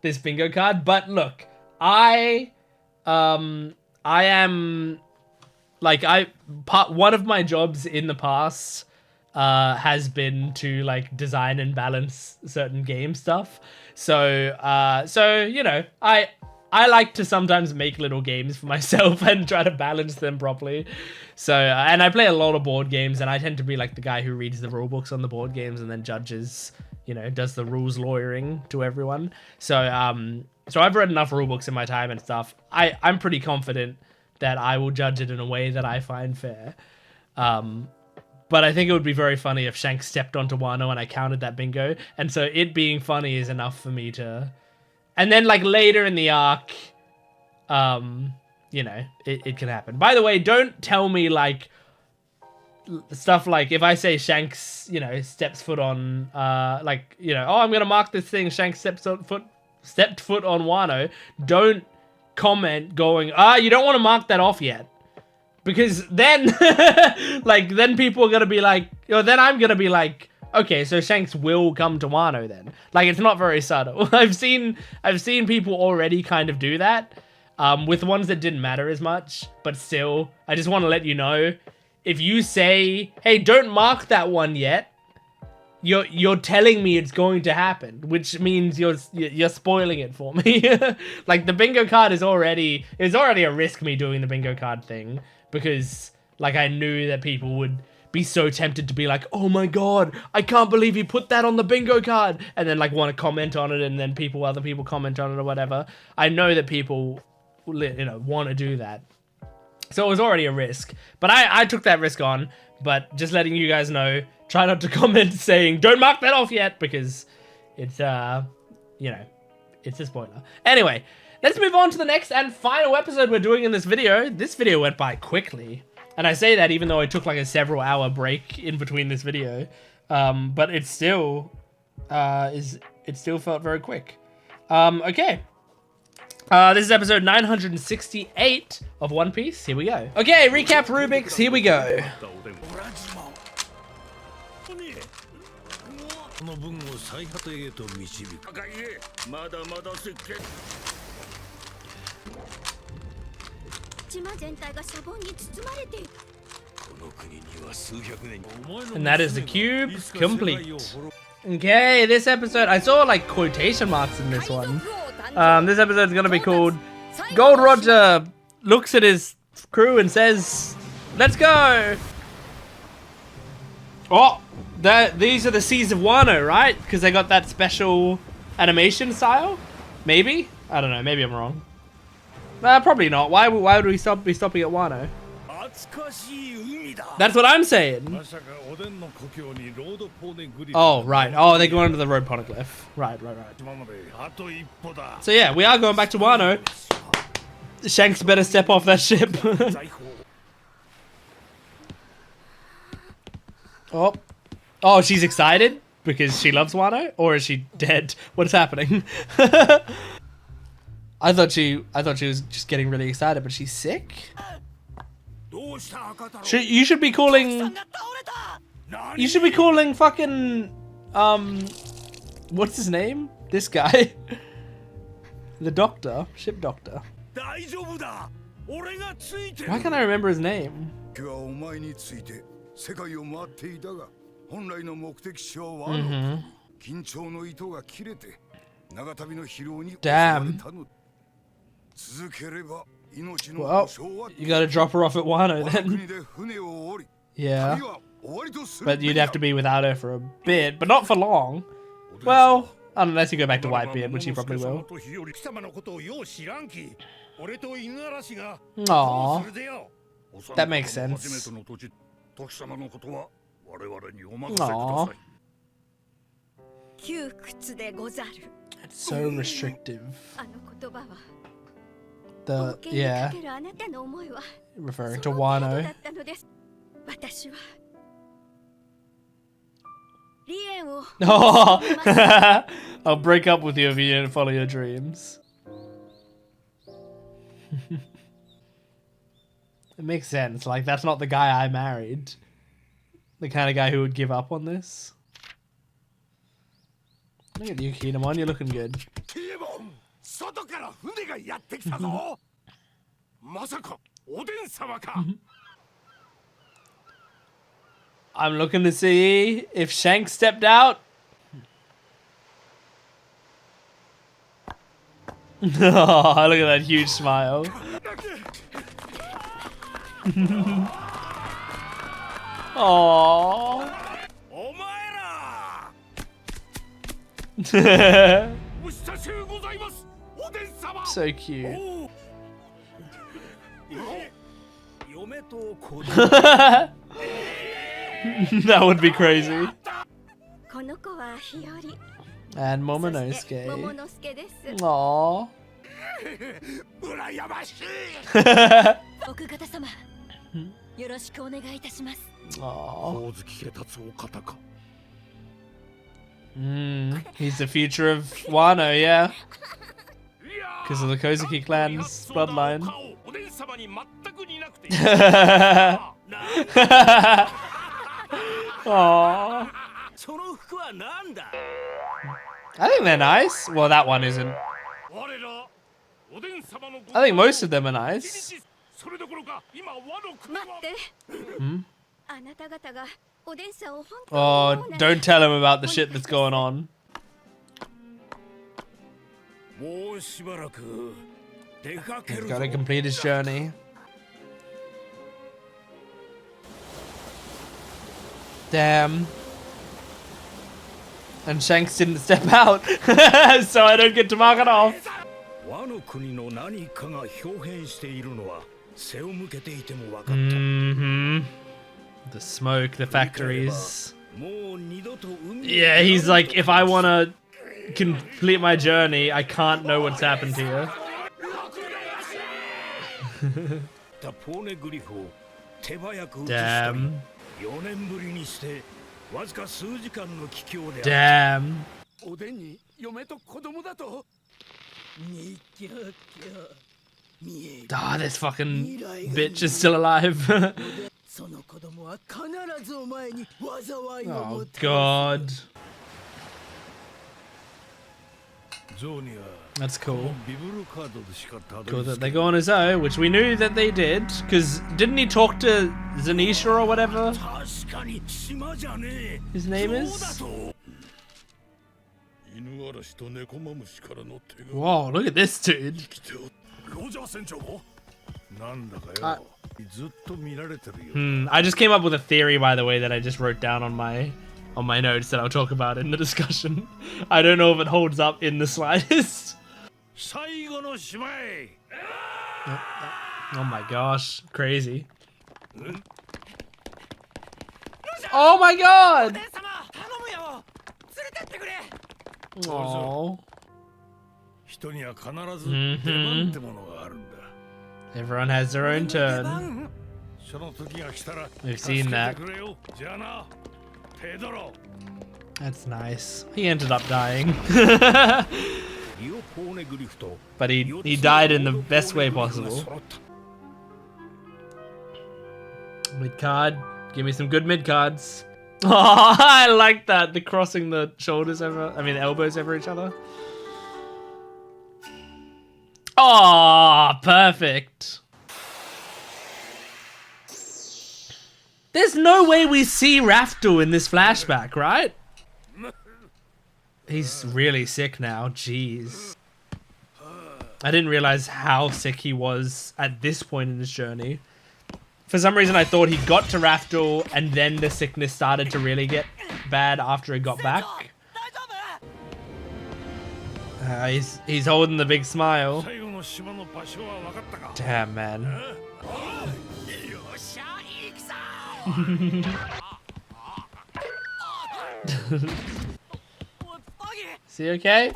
this bingo card. But look, I am like, one of my jobs in the past has been to like design and balance certain game stuff. So you know, I like to sometimes make little games for myself and try to balance them properly. So, and I play a lot of board games, and I tend to be like the guy who reads the rule books on the board games and then judges, you know, does the rules lawyering to everyone. So, so I've read enough rule books in my time and stuff. I'm pretty confident that I will judge it in a way that I find fair. But I think it would be very funny if Shanks stepped onto Wano and I counted that bingo. And so it being funny is enough for me to... And then, like, later in the arc, you know, it can happen. By the way, don't tell me, like, stuff like if I say Shanks, you know, steps foot on, like, you know, oh, I'm gonna mark this thing, Shanks stepped foot on Wano, don't comment going, you don't want to mark that off yet. Because then, like, then people are gonna be like, or then I'm gonna be like, okay, so Shanks will come to Wano then. Like, it's not very subtle. I've seen people already kind of do that, with ones that didn't matter as much, but still, I just want to let you know, if you say, hey, don't mark that one yet, you're telling me it's going to happen, which means you're spoiling it for me. Like, the bingo card is already a risk me doing the bingo card thing, because like I knew that people would be so tempted to be like, oh my god, I can't believe you put that on the bingo card, and then like want to comment on it, and then other people comment on it or whatever. I know that people, you know, want to do that. So it was already a risk, but I took that risk on. But just letting you guys know, try not to comment saying, don't mark that off yet, because it's, you know, it's a spoiler. Anyway, let's move on to the next and final episode we're doing in this video. This video went by quickly. And I say that even though I took like a several hour break in between this video. But it still, it still felt very quick. Okay. This is episode 968 of One Piece. Here we go. Okay, recap Rubik's. Here we go. And that is the cube complete. Okay, this episode, I saw like quotation marks in this one. This episode is going to be called Gold Roger looks at his crew and says, let's go. Oh, these are the Seas of Wano, right? Because they got that special animation style? Maybe? I don't know, maybe I'm wrong. Probably not. Why would we be stopping at Wano? That's what I'm saying. Oh, right. Oh, they're going to the road poneglyph. Right. So yeah, we are going back to Wano. Shanks better step off that ship. Oh, she's excited because she loves Wano, or is she dead? What is happening? I thought she was just getting really excited, but she's sick. You should be calling fucking what's his name? This guy, the doctor, ship doctor. Why can't I remember his name? Damn. Well, you gotta drop her off at Wano then. Yeah. But you'd have to be without her for a bit, but not for long. Well, unless you go back to Whitebeard, which you probably will. Aww. That makes sense. Aww. It's so restrictive. Yeah. Referring to Wano. Oh, I'll break up with you if you don't follow your dreams. It makes sense. Like, that's not the guy I married. The kind of guy who would give up on this. Look at you, Kinemon. You're looking good. I'm looking to see if Shanks stepped out. Oh, look at that huge smile. Aww. So cute. That would be crazy. And Momonosuke. Aww. He's the future of Wano, yeah. Because of the Kozuki clan's bloodline. Aww. I think they're nice. Well, that one isn't. I think most of them are nice. Oh, don't tell him about the shit that's going on. He's got to complete his journey. Damn. And Shanks didn't step out, so I don't get to mark it off. The smoke, the factories. Yeah, he's like, if I want to complete my journey, I can't know what's happened here. Damn. Damn. Ah, this fucking bitch is still alive. Oh god. That's cool. Cool that they go on his own, which we knew that they did, because didn't he talk to Zanisha or whatever his name is? Whoa, look at this dude. I just came up with a theory, by the way, that I just wrote down on my notes that I'll talk about in the discussion. I don't know if it holds up in the slightest. Oh my gosh, crazy. Oh my god! Aww. Everyone has their own turn. We've seen that. That's nice. He ended up dying. But he died in the best way possible. Mid card. Give me some good mid cards. Oh, I like that. The crossing the shoulders over, I mean, the elbows over each other. Oh, perfect. There's no way we see Raftel in this flashback, right? He's really sick now. Jeez. I didn't realize how sick he was at this point in his journey. For some reason, I thought he got to Raftel and then the sickness started to really get bad after he got back. He's holding the big smile. Damn, man. Is he okay?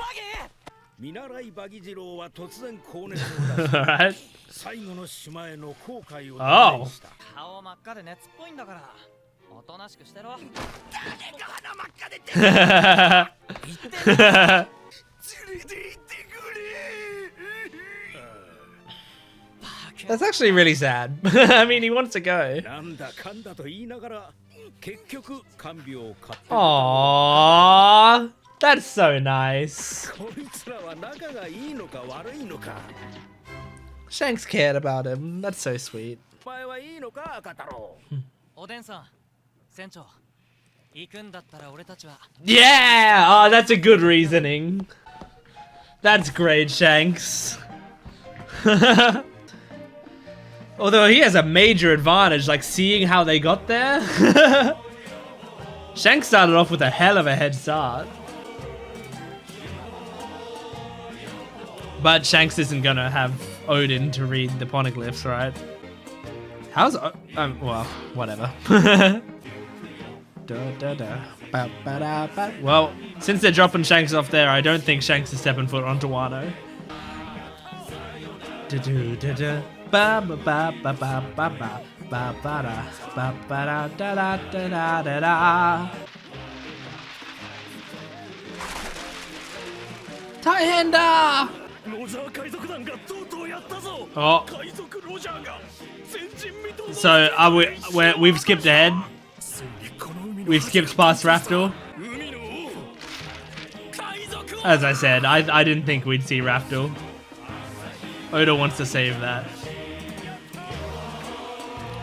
Alright. Oh. That's actually really sad. I mean, he wants to go. Aww, that's so nice. Shanks cared about him. That's so sweet. Yeah! Oh, that's a good reasoning. That's great, Shanks. Although he has a major advantage, like seeing how they got there. Shanks started off with a hell of a head start. But Shanks isn't gonna have Odin to read the poneglyphs, right? How's well, whatever. Well, since they're dropping Shanks off there, I don't think Shanks is stepping foot onto Wano. Ba ba da ba ba da da da da da da. Taihenda! Oh. So we've skipped ahead. We've skipped past Raftel. As I said, I didn't think we'd see Raftel. Oda wants to save that.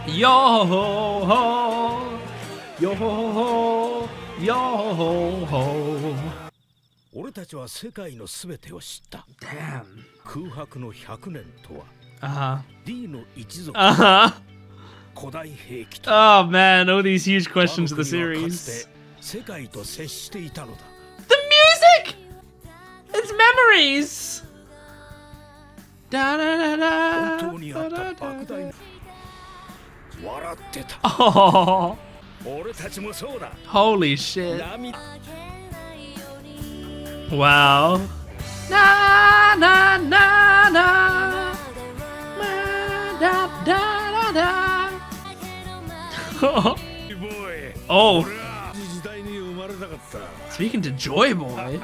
Yo ho ho, yo ho ho, yo ho ho. Damn. Oh man, all these huge questions of the series. The music! It's memories! Da, da, da, da, da, da, da. Oh. Holy shit. Wow. Na na na na. Da da da da. Oh. Speaking to Joy Boy.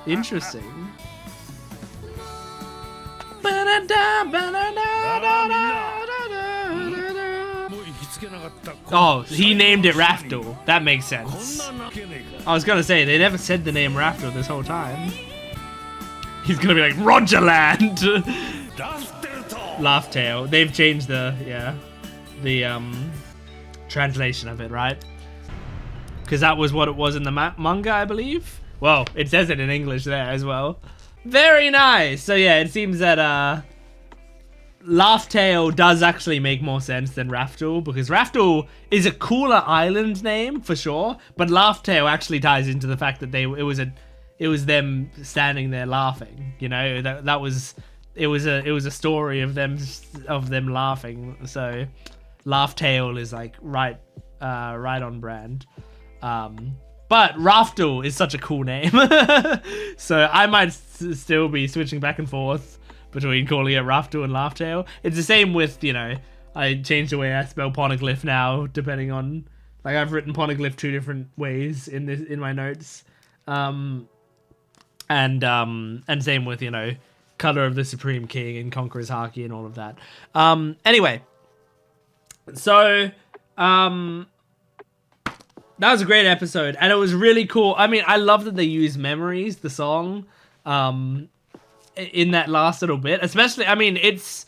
Interesting. Oh, he named it Raftel. That makes sense. I was gonna say, they never said the name Raftel this whole time. He's gonna be like, Rogerland! Raftel. They've changed the translation of it, right? Because that was what it was in the manga, I believe. Well, it says it in English there as well. Very nice. So yeah, it seems that Raftel does actually make more sense than Raftel, because Raftel is a cooler island name for sure, but Raftel actually ties into the fact that it was them standing there laughing. You know, that was it was a story of them laughing. So Raftel is like right on brand. But Raftel is such a cool name. So I might still be switching back and forth between calling it Raftel and Raftel. It's the same with, you know, I changed the way I spell poneglyph now, depending on, like, I've written poneglyph 2 different ways in my notes. And same with, you know, Color of the Supreme King and Conqueror's Haki and all of that. Anyway, so that was a great episode, and it was really cool. I mean, I love that they used Memories, the song, in that last little bit. Especially, I mean, it's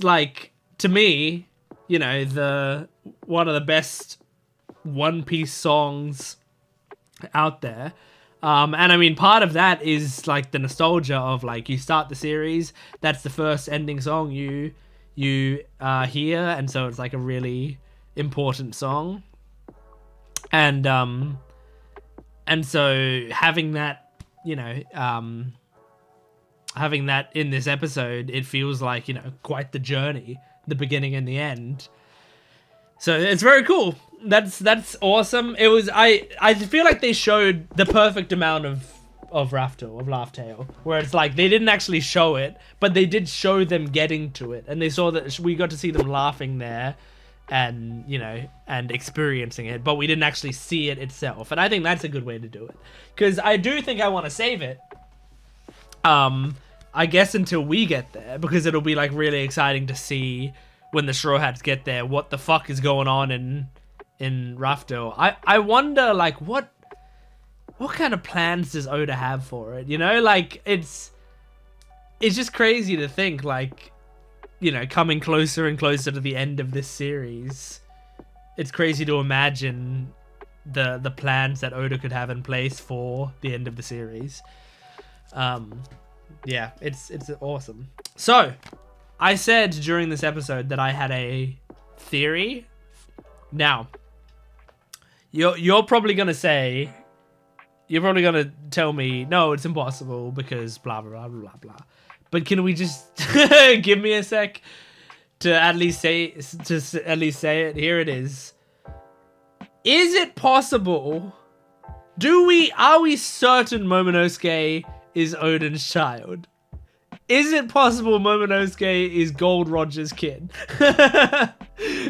like, to me, you know, one of the best One Piece songs out there. And I mean, part of that is like the nostalgia of, like, you start the series, that's the first ending song you hear, and so it's like a really important song. And so having that, you know, having that in this episode, it feels like, you know, quite the journey, the beginning and the end. So it's very cool. That's awesome. It was, I feel like they showed the perfect amount of Raftel, where it's like they didn't actually show it, but they did show them getting to it, and they saw that we got to see them laughing there, and, you know, and experiencing it, but we didn't actually see it itself. And I think that's a good way to do it, because I do think I want to save it, I guess, until we get there, because it'll be, like, really exciting to see when the Straw Hats get there what the fuck is going on in Raftel. I wonder, like, what kind of plans does Oda have for it, you know? Like, it's just crazy to think, like, you know, coming closer and closer to the end of this series, it's crazy to imagine the plans that Oda could have in place for the end of the series. Yeah, it's awesome. So, I said during this episode that I had a theory. Now, you're probably gonna say, you're probably gonna tell me, no, it's impossible because blah blah blah blah blah. But can we just give me a sec to at least say it? Here it is. Is it possible? Are we certain Momonosuke is Odin's child? Is it possible Momonosuke is Gold Roger's kid?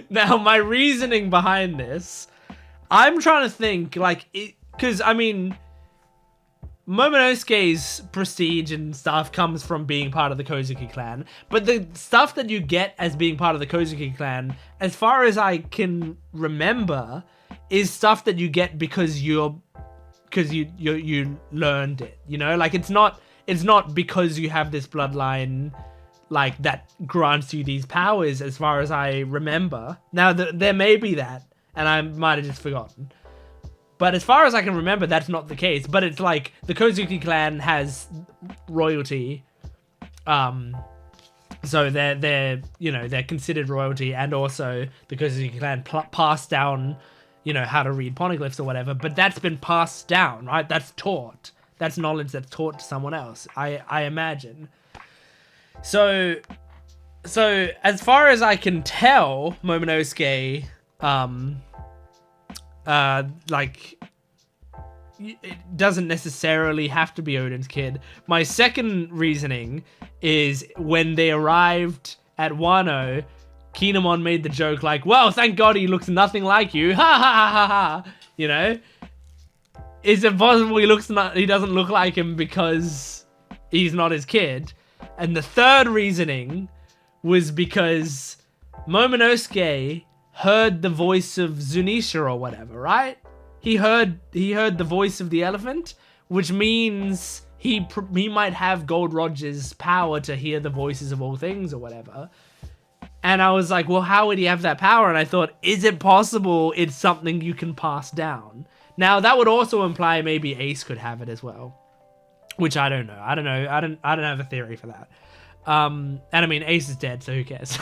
Now, my reasoning behind this, I'm trying to think, like, because, I mean, Momonosuke's prestige and stuff comes from being part of the Kozuki clan, but the stuff that you get as being part of the Kozuki clan, as far as I can remember, is stuff that you get because you learned it, you know? Like, it's not because you have this bloodline, like, that grants you these powers, as far as I remember. Now, there may be that, and I might have just forgotten. But as far as I can remember, that's not the case. But it's like, the Kozuki clan has royalty. So they're considered royalty, and also the Kozuki clan passed down, how to read poneglyphs or whatever. But that's been passed down, right? That's taught. That's knowledge that's taught to someone else, I imagine. So as far as I can tell, Momonosuke, like, it doesn't necessarily have to be Odin's kid. My second reasoning is when they arrived at Wano, Kinemon made the joke like, well, thank God he looks nothing like you. Ha ha ha ha ha. Is it possible he doesn't look like him because he's not his kid? And the third reasoning was because Momonosuke heard the voice of Zunisha or whatever, right? He heard the voice of the elephant, which means he might have Gold Roger's power to hear the voices of all things or whatever. And I was like, well, how would he have that power? And I thought, is it possible it's something you can pass down? Now, that would also imply maybe Ace could have it as well, which I don't know. I don't have a theory for that. And I mean, Ace is dead, so who cares?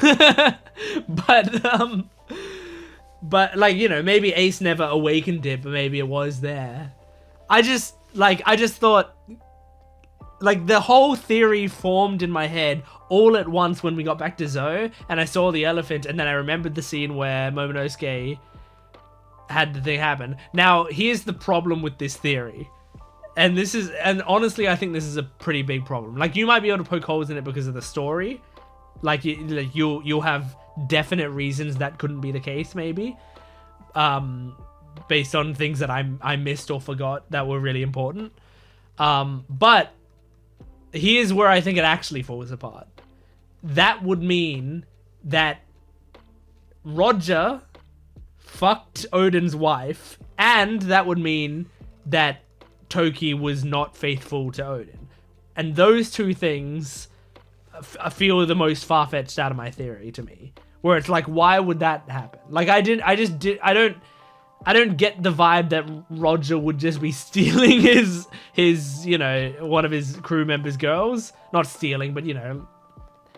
But like, maybe Ace never awakened it, but maybe it was there. I just thought, like, the whole theory formed in my head all at once when we got back to Zou, and I saw the elephant, and then I remembered the scene where Momonosuke had the thing happen. Now, here's the problem with this theory. And honestly, I think this is a pretty big problem. Like, you might be able to poke holes in it because of the story. Like, you'll have definite reasons that couldn't be the case, maybe. Based on things that I missed or forgot that were really important. But here's where I think it actually falls apart. That would mean that Roger fucked Odin's wife, and that would mean that Toki was not faithful to Odin. And those two things I feel the most far-fetched out of my theory to me. Where it's like, why would that happen? Like, I don't get the vibe that Roger would just be stealing his one of his crew members' girls. Not stealing, but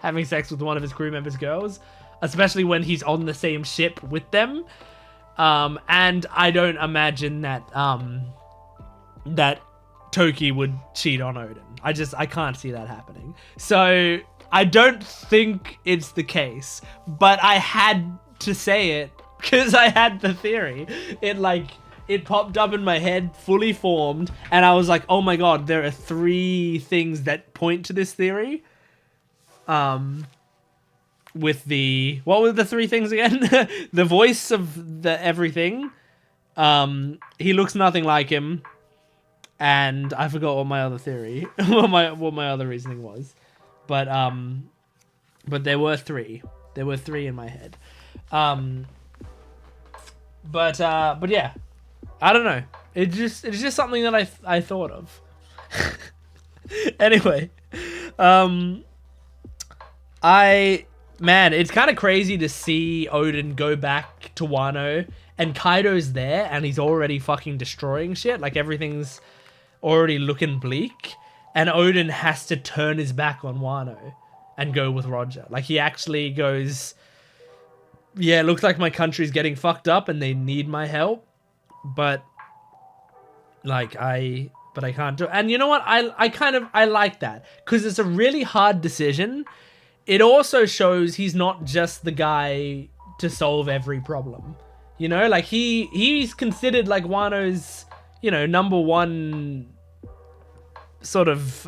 having sex with one of his crew members' girls. Especially when he's on the same ship with them. And I don't imagine that that Toki would cheat on Odin. I can't see that happening. So I don't think it's the case, but I had to say it because I had the theory. It popped up in my head, fully formed, and I was like, oh my god, there are 3 things that point to this theory. With what were the 3 things again? The voice of the everything. He looks nothing like him. And I forgot what my other theory, what my other reasoning was, but there were 3. There were 3 in my head, but yeah, I don't know. It's just something that I thought of. Anyway, it's kind of crazy to see Odin go back to Wano and Kaido's there and he's already fucking destroying shit. Like, everything's already looking bleak, and Odin has to turn his back on Wano and go with Roger. Like, he actually goes, yeah, it looks like my country's getting fucked up and they need my help, but I can't do it. And you know what? I like that, because it's a really hard decision. It also shows he's not just the guy to solve every problem. Like, he's considered like Wano's number one sort of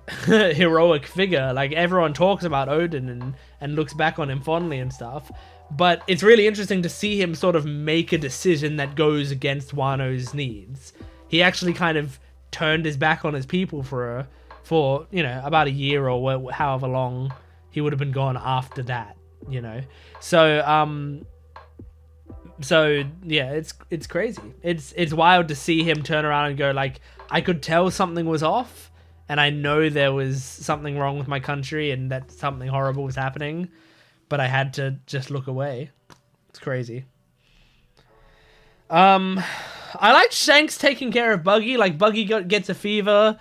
heroic figure. Like, everyone talks about Odin and looks back on him fondly and stuff. But it's really interesting to see him sort of make a decision that goes against Wano's needs. He actually kind of turned his back on his people for you know, about a year or however long he would have been gone after that, you know. So yeah, it's crazy. It's wild to see him turn around and go like, I could tell something was off, and I know there was something wrong with my country and that something horrible was happening, but I had to just look away. It's crazy. I like Shanks taking care of Buggy. Like, Buggy gets a fever.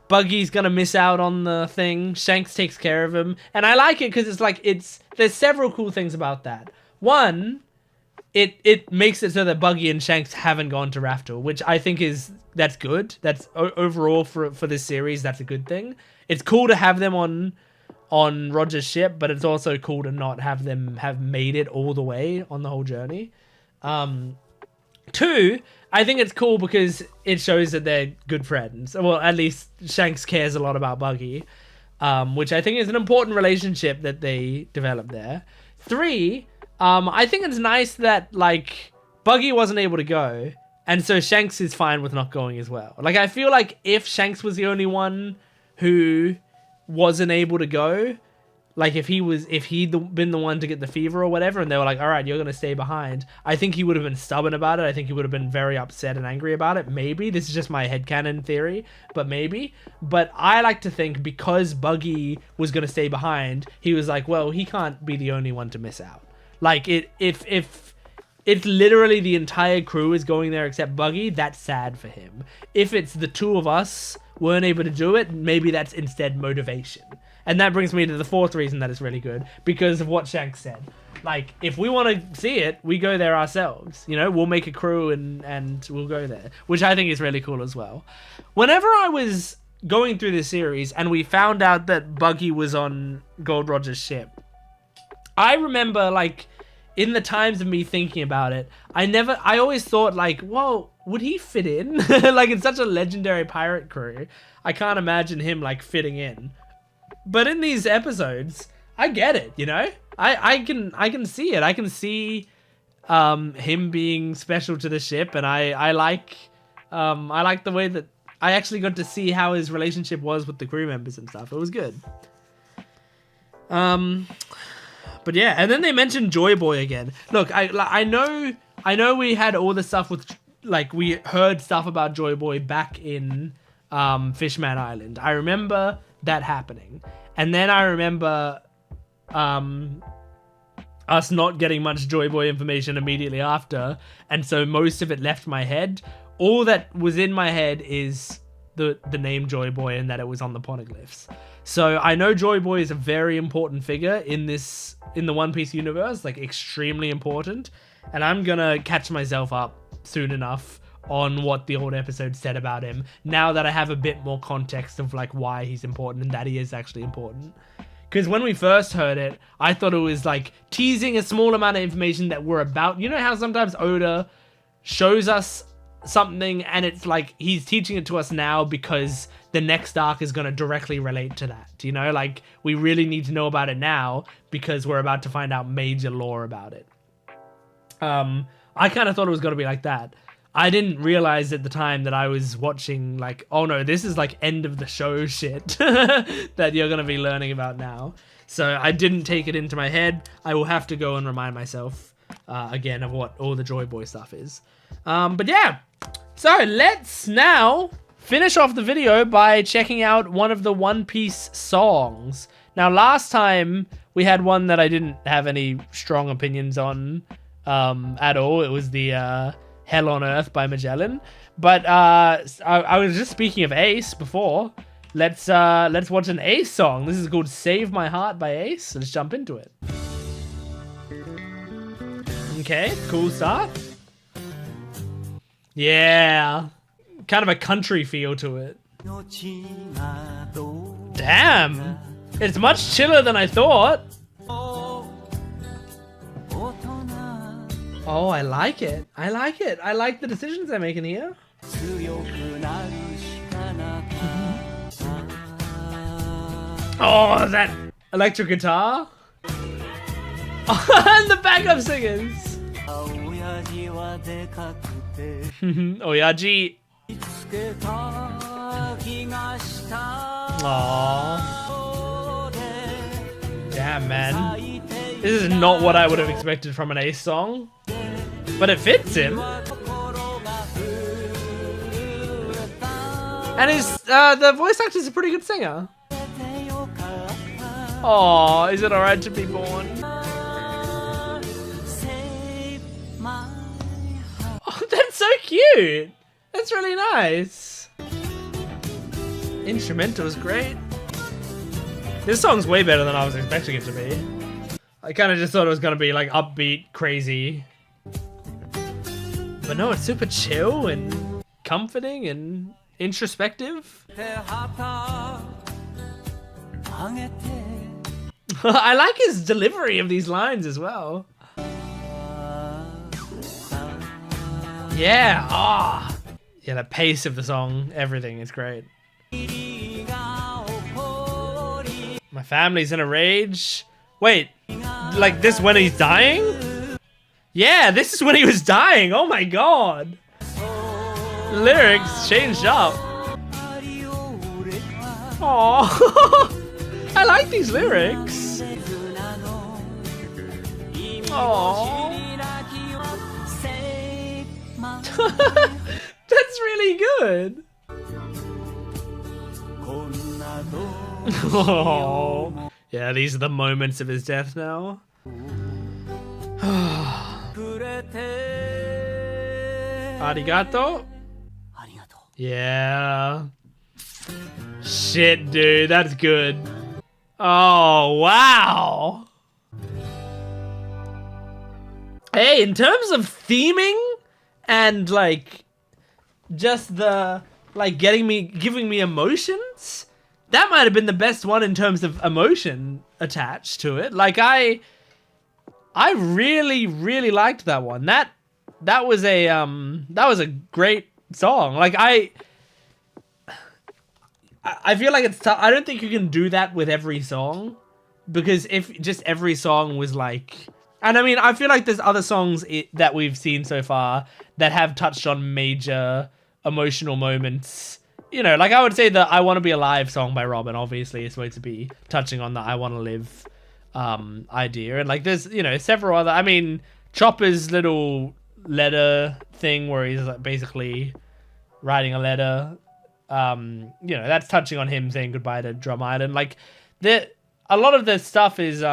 Buggy's gonna miss out on the thing. Shanks takes care of him. And I like it because it's like, there's several cool things about that. One, it makes it so that Buggy and Shanks haven't gone to Raftel, which I think that's good. That's overall for this series, that's a good thing. It's cool to have them on Roger's ship, but it's also cool to not have them have made it all the way on the whole journey. Two, I think it's cool because it shows that they're good friends. Well, at least Shanks cares a lot about Buggy, which I think is an important relationship that they develop there. Three, I think it's nice that, like, Buggy wasn't able to go, and so Shanks is fine with not going as well. Like, I feel like if Shanks was the only one who wasn't able to go, like, if he'd been the one to get the fever or whatever, and they were like, all right, you're going to stay behind, I think he would have been stubborn about it. I think he would have been very upset and angry about it. Maybe. This is just my headcanon theory, but maybe. But I like to think because Buggy was going to stay behind, he was like, well, he can't be the only one to miss out. Like, if it's literally the entire crew is going there except Buggy, that's sad for him. If it's the two of us weren't able to do it, maybe that's instead motivation. And that brings me to the fourth reason that it's really good, because of what Shanks said. Like, if we want to see it, we go there ourselves. You know, we'll make a crew and we'll go there, which I think is really cool as well. Whenever I was going through this series and we found out that Buggy was on Gold Roger's ship, I remember, like, in the times of me thinking about it, I always thought, like, well, would he fit in? Like, it's such a legendary pirate crew. I can't imagine him, like, fitting in. But in these episodes, I get it, you know? I can see it. I can see him being special to the ship, and I like the way that I actually got to see how his relationship was with the crew members and stuff. It was good. But yeah, and then they mentioned Joy Boy again. Look, I know we had all the stuff with, like, we heard stuff about Joy Boy back in Fishman Island. I remember that happening. And then I remember us not getting much Joy Boy information immediately after, and so most of it left my head. All that was in my head is the name Joy Boy and that it was on the poneglyphs. So I know Joy Boy is a very important figure in the One Piece universe, like extremely important, and I'm gonna catch myself up soon enough on what the old episode said about him, now that I have a bit more context of, like, why he's important and that he is actually important. Because when we first heard it, I thought it was, like, teasing a small amount of information that we're about. You know how sometimes Oda shows us something and it's like he's teaching it to us now because the next arc is going to directly relate to that, you know? Like, we really need to know about it now because we're about to find out major lore about it. I kind of thought it was going to be like that. I didn't realize at the time that I was watching, like, oh no, this is like end of the show shit that you're going to be learning about now. So I didn't take it into my head. I will have to go and remind myself again of what all the Joy Boy stuff is. But yeah, so let's now finish off the video by checking out one of the One Piece songs. Now, last time we had one that I didn't have any strong opinions on at all. It was the Hell on Earth by Magellan. But I was just speaking of Ace before. Let's watch an Ace song. This is called Save My Heart by Ace. Let's jump into it. Okay, cool start. Yeah. Kind of a country feel to it. Damn. It's much chiller than I thought. Oh, I like it. I like it. I like the decisions they're making here. Oh, that electric guitar. And the backup singers. Oyaji. Aww. Damn, man. This is not what I would have expected from an Ace song. But it fits him. And the voice actor's a pretty good singer. Oh, is it alright to be born? Oh, that's so cute. That's really nice. Instrumental is great. This song's way better than I was expecting it to be. I kind of just thought it was gonna be like upbeat, crazy. But no, it's super chill and comforting and introspective. I like his delivery of these lines as well. Yeah, ah. Yeah, the pace of the song, everything is great. My family's in a rage. Wait, like this when he's dying? Yeah, this is when he was dying. Oh my god. The lyrics changed up. Aww. I like these lyrics. Aww. That's really good. Oh. Yeah, these are the moments of his death now. Arigato? Yeah. Shit, dude, that's good. Oh, wow. Hey, in terms of theming and like just the like giving me emotions, that might have been the best one in terms of emotion attached to it. Like I really liked that one. That was a great song. Like I feel like it's tough. I don't think you can do that with every song, because if just every song was like, and I mean, I feel like there's other songs that we've seen so far that have touched on major emotional moments. You know, like I would say the I Want to Be Alive song by Robin obviously is supposed to be touching on the I Want to Live idea. And like there's, you know, several other, I mean, Chopper's little letter thing where he's like basically writing a letter. You know, that's touching on him saying goodbye to Drum Island. Like a lot of the stuff is they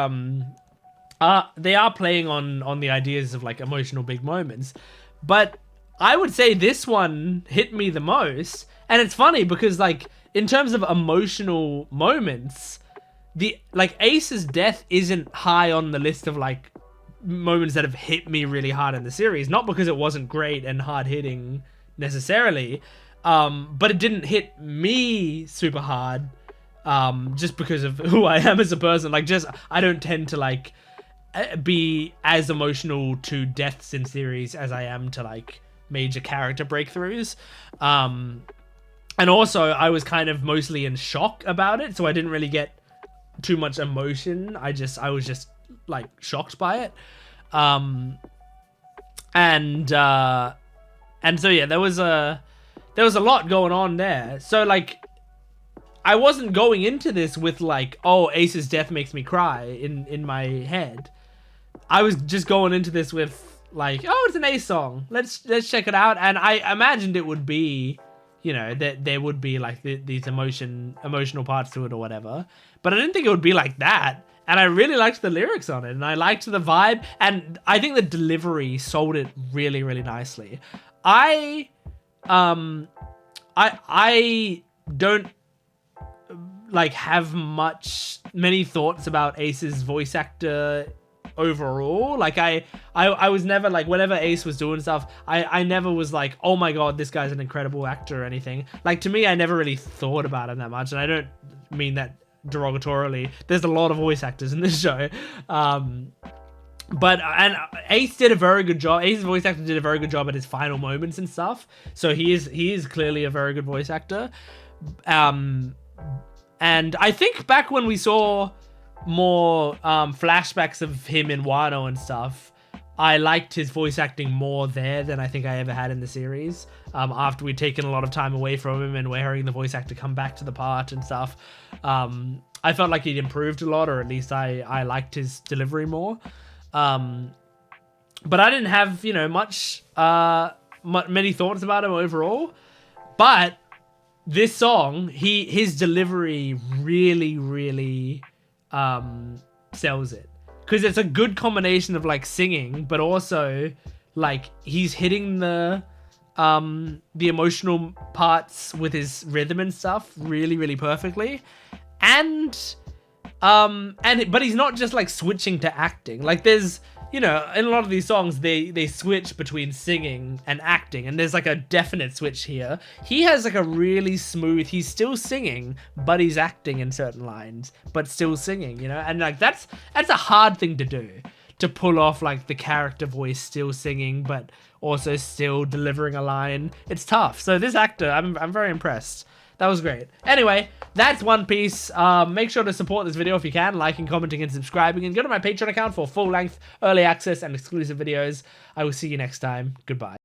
are playing on the ideas of like emotional big moments. But I would say this one hit me the most. And it's funny because like in terms of emotional moments, like Ace's death isn't high on the list of like moments that have hit me really hard in the series. Not because it wasn't great and hard hitting necessarily, but it didn't hit me super hard, just because of who I am as a person. Like just I don't tend to like be as emotional to deaths in series as I am to like major character breakthroughs. And also I was kind of mostly in shock about it, so I didn't really get too much emotion. I was just like shocked by it. And so yeah, there was a lot going on there. So like I wasn't going into this with like, oh, Ace's death makes me cry in my head. I was just going into this with like, oh, it's an Ace song. Let's check it out. And I imagined it would be, you know, that there would be like these emotional parts to it or whatever. But I didn't think it would be like that. And I really liked the lyrics on it, and I liked the vibe, and I think the delivery sold it really, really nicely. I don't like have many thoughts about Ace's voice actor overall. Like I was never like, whenever Ace was doing stuff, I never was like, oh my god, this guy's an incredible actor or anything. Like to me, I never really thought about him that much, and I don't mean that derogatorily. There's a lot of voice actors in this show, but Ace did a very good job. Ace's voice actor did a very good job at his final moments and stuff, so he is clearly a very good voice actor. And I think back when we saw more flashbacks of him in Wano and stuff, I liked his voice acting more there than I think I ever had in the series. After we'd taken a lot of time away from him and we're hearing the voice actor come back to the part and stuff, I felt like he'd improved a lot, or at least I liked his delivery more. But I didn't have, you know, many thoughts about him overall. But this song, his delivery really sells it, because it's a good combination of like singing, but also like he's hitting the emotional parts with his rhythm and stuff really perfectly, but he's not just like switching to acting. Like there's, you know, in a lot of these songs, they switch between singing and acting, and there's like a definite switch here. He has like a really smooth, he's still singing, but he's acting in certain lines, but still singing, you know? And like that's a hard thing to do, to pull off like the character voice still singing, but also still delivering a line. It's tough. So this actor, I'm very impressed. That was great. Anyway, that's One Piece. Make sure to support this video if you can, liking, commenting, and subscribing, and go to my Patreon account for full-length, early access, and exclusive videos. I will see you next time. Goodbye.